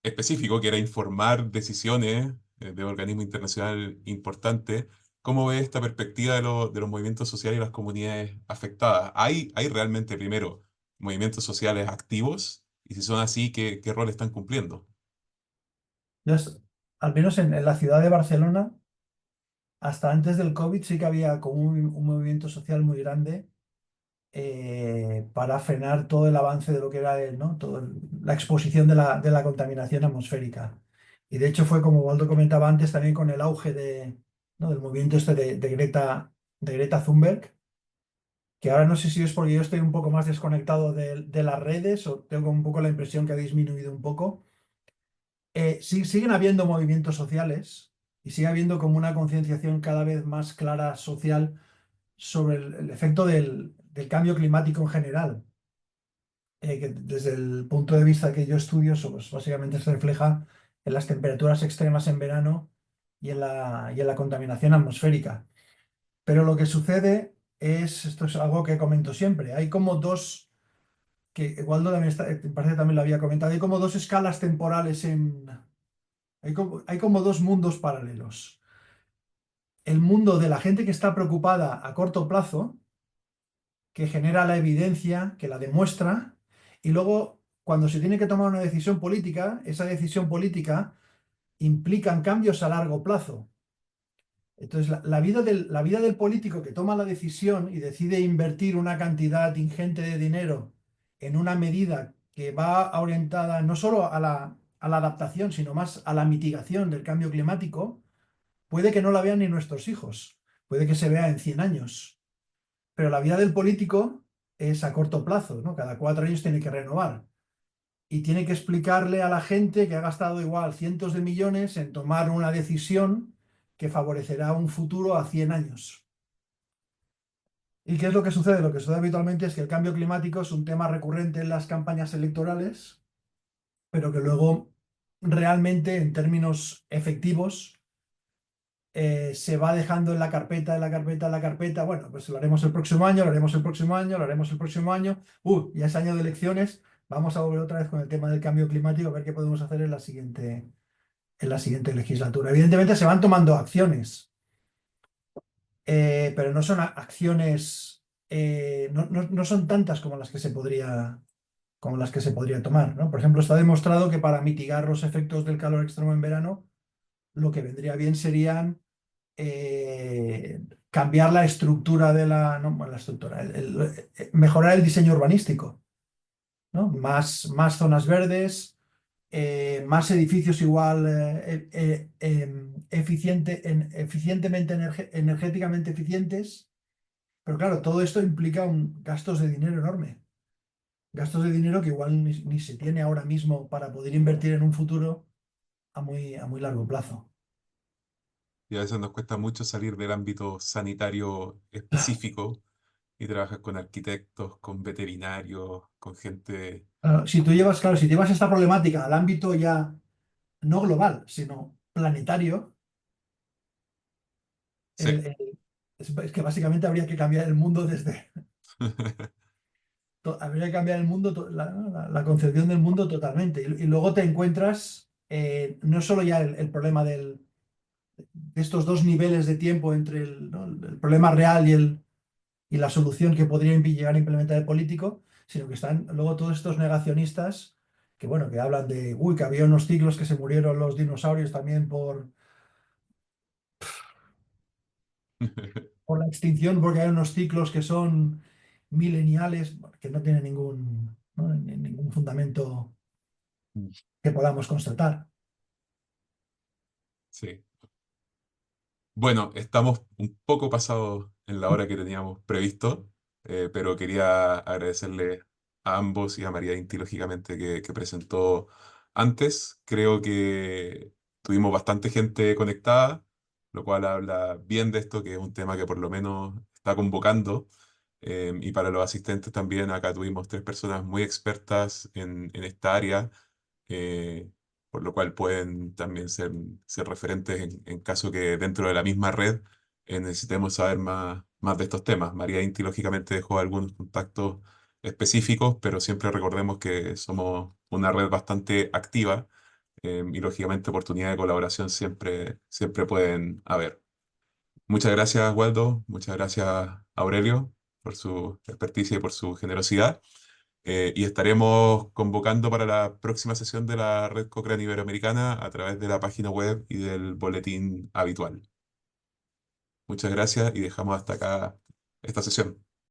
específico, que era informar decisiones de un organismo internacional importante, ¿cómo ves esta perspectiva de los movimientos sociales y las comunidades afectadas? ¿Hay realmente, primero, movimientos sociales activos? Y si son así, ¿qué rol están cumpliendo? Al menos en la ciudad de Barcelona, hasta antes del COVID sí que había como un movimiento social muy grande para frenar todo el avance de lo que era ¿no? la exposición de la contaminación atmosférica. Y de hecho fue, como Waldo comentaba antes, también con el auge ¿no? del movimiento este de Greta Thunberg, que ahora no sé si es porque yo estoy un poco más desconectado de las redes o tengo un poco la impresión que ha disminuido un poco. Siguen habiendo movimientos sociales y sigue habiendo como una concienciación cada vez más clara social sobre el efecto del cambio climático en general, que desde el punto de vista que yo estudio, pues básicamente se refleja en las temperaturas extremas en verano y en la contaminación atmosférica. Pero lo que sucede esto es algo que comento siempre, hay como dos, que Waldo también me parece que también lo había comentado, hay como dos escalas temporales hay como dos mundos paralelos. El mundo de la gente que está preocupada a corto plazo, que genera la evidencia, que la demuestra, y luego cuando se tiene que tomar una decisión política, esa decisión política implica cambios a largo plazo. Entonces, la vida del político que toma la decisión y decide invertir una cantidad ingente de dinero en una medida que va orientada no solo a la adaptación, sino más a la mitigación del cambio climático, puede que no la vean ni nuestros hijos, puede que se vea en 100 años. Pero la vida del político es a corto plazo, ¿no? Cada 4 años tiene que renovar. Y tiene que explicarle a la gente que ha gastado igual cientos de millones en tomar una decisión que favorecerá un futuro a 100 años. ¿Y qué es lo que sucede? Lo que sucede habitualmente es que el cambio climático es un tema recurrente en las campañas electorales, pero que luego realmente en términos efectivos se va dejando en la carpeta, en la carpeta, en la carpeta. Bueno, pues lo haremos el próximo año, lo haremos el próximo año, lo haremos el próximo año. Ya es año de elecciones. Vamos a volver otra vez con el tema del cambio climático, a ver qué podemos hacer en la siguiente legislatura. Evidentemente se van tomando acciones, pero no son acciones no son tantas como las que se podría, tomar, ¿no? Por ejemplo, está demostrado que para mitigar los efectos del calor extremo en verano, lo que vendría bien serían cambiar la estructura de la, no, bueno, la estructura, mejorar el diseño urbanístico, ¿no? Más zonas verdes, más edificios igual eficientemente energéticamente eficientes, pero claro, todo esto implica gastos de dinero enorme, gastos de dinero que igual ni se tiene ahora mismo para poder invertir en un futuro a muy largo plazo. Y a veces nos cuesta mucho salir del ámbito sanitario específico y trabajar con arquitectos, con veterinarios, con gente... Claro, si te llevas esta problemática al ámbito ya no global, sino planetario, Sí. es que básicamente habría que cambiar el mundo habría que cambiar el mundo, la concepción del mundo totalmente. Y luego te encuentras no solo ya el problema de estos dos niveles de tiempo entre ¿no? el problema real y la solución que podría llegar a implementar el político, sino que están luego todos estos negacionistas que, bueno, que hablan de, uy, que había unos ciclos que se murieron los dinosaurios también por la extinción, porque hay unos ciclos que son mileniales, bueno, que no tienen ¿no? ningún fundamento que podamos constatar. Sí. Bueno, estamos un poco pasados en la hora que teníamos previsto, pero quería agradecerle a ambos y a María Inti, lógicamente, que presentó antes. Creo que tuvimos bastante gente conectada, lo cual habla bien de esto, que es un tema que por lo menos está convocando. Y para los asistentes también, acá tuvimos 3 personas muy expertas en esta área. eh, por lo cual pueden también ser referentes en caso que dentro de la misma red necesitemos saber más de estos temas. María Inti, lógicamente, dejó algunos contactos específicos, pero siempre recordemos que somos una red bastante activa y, lógicamente, oportunidades de colaboración siempre pueden haber. Muchas gracias, Waldo. Muchas gracias, Aurelio, por su experticia y por su generosidad. Y estaremos convocando para la próxima sesión de la Red Cochrane Iberoamericana a través de la página web y del boletín habitual. Muchas gracias y dejamos hasta acá esta sesión.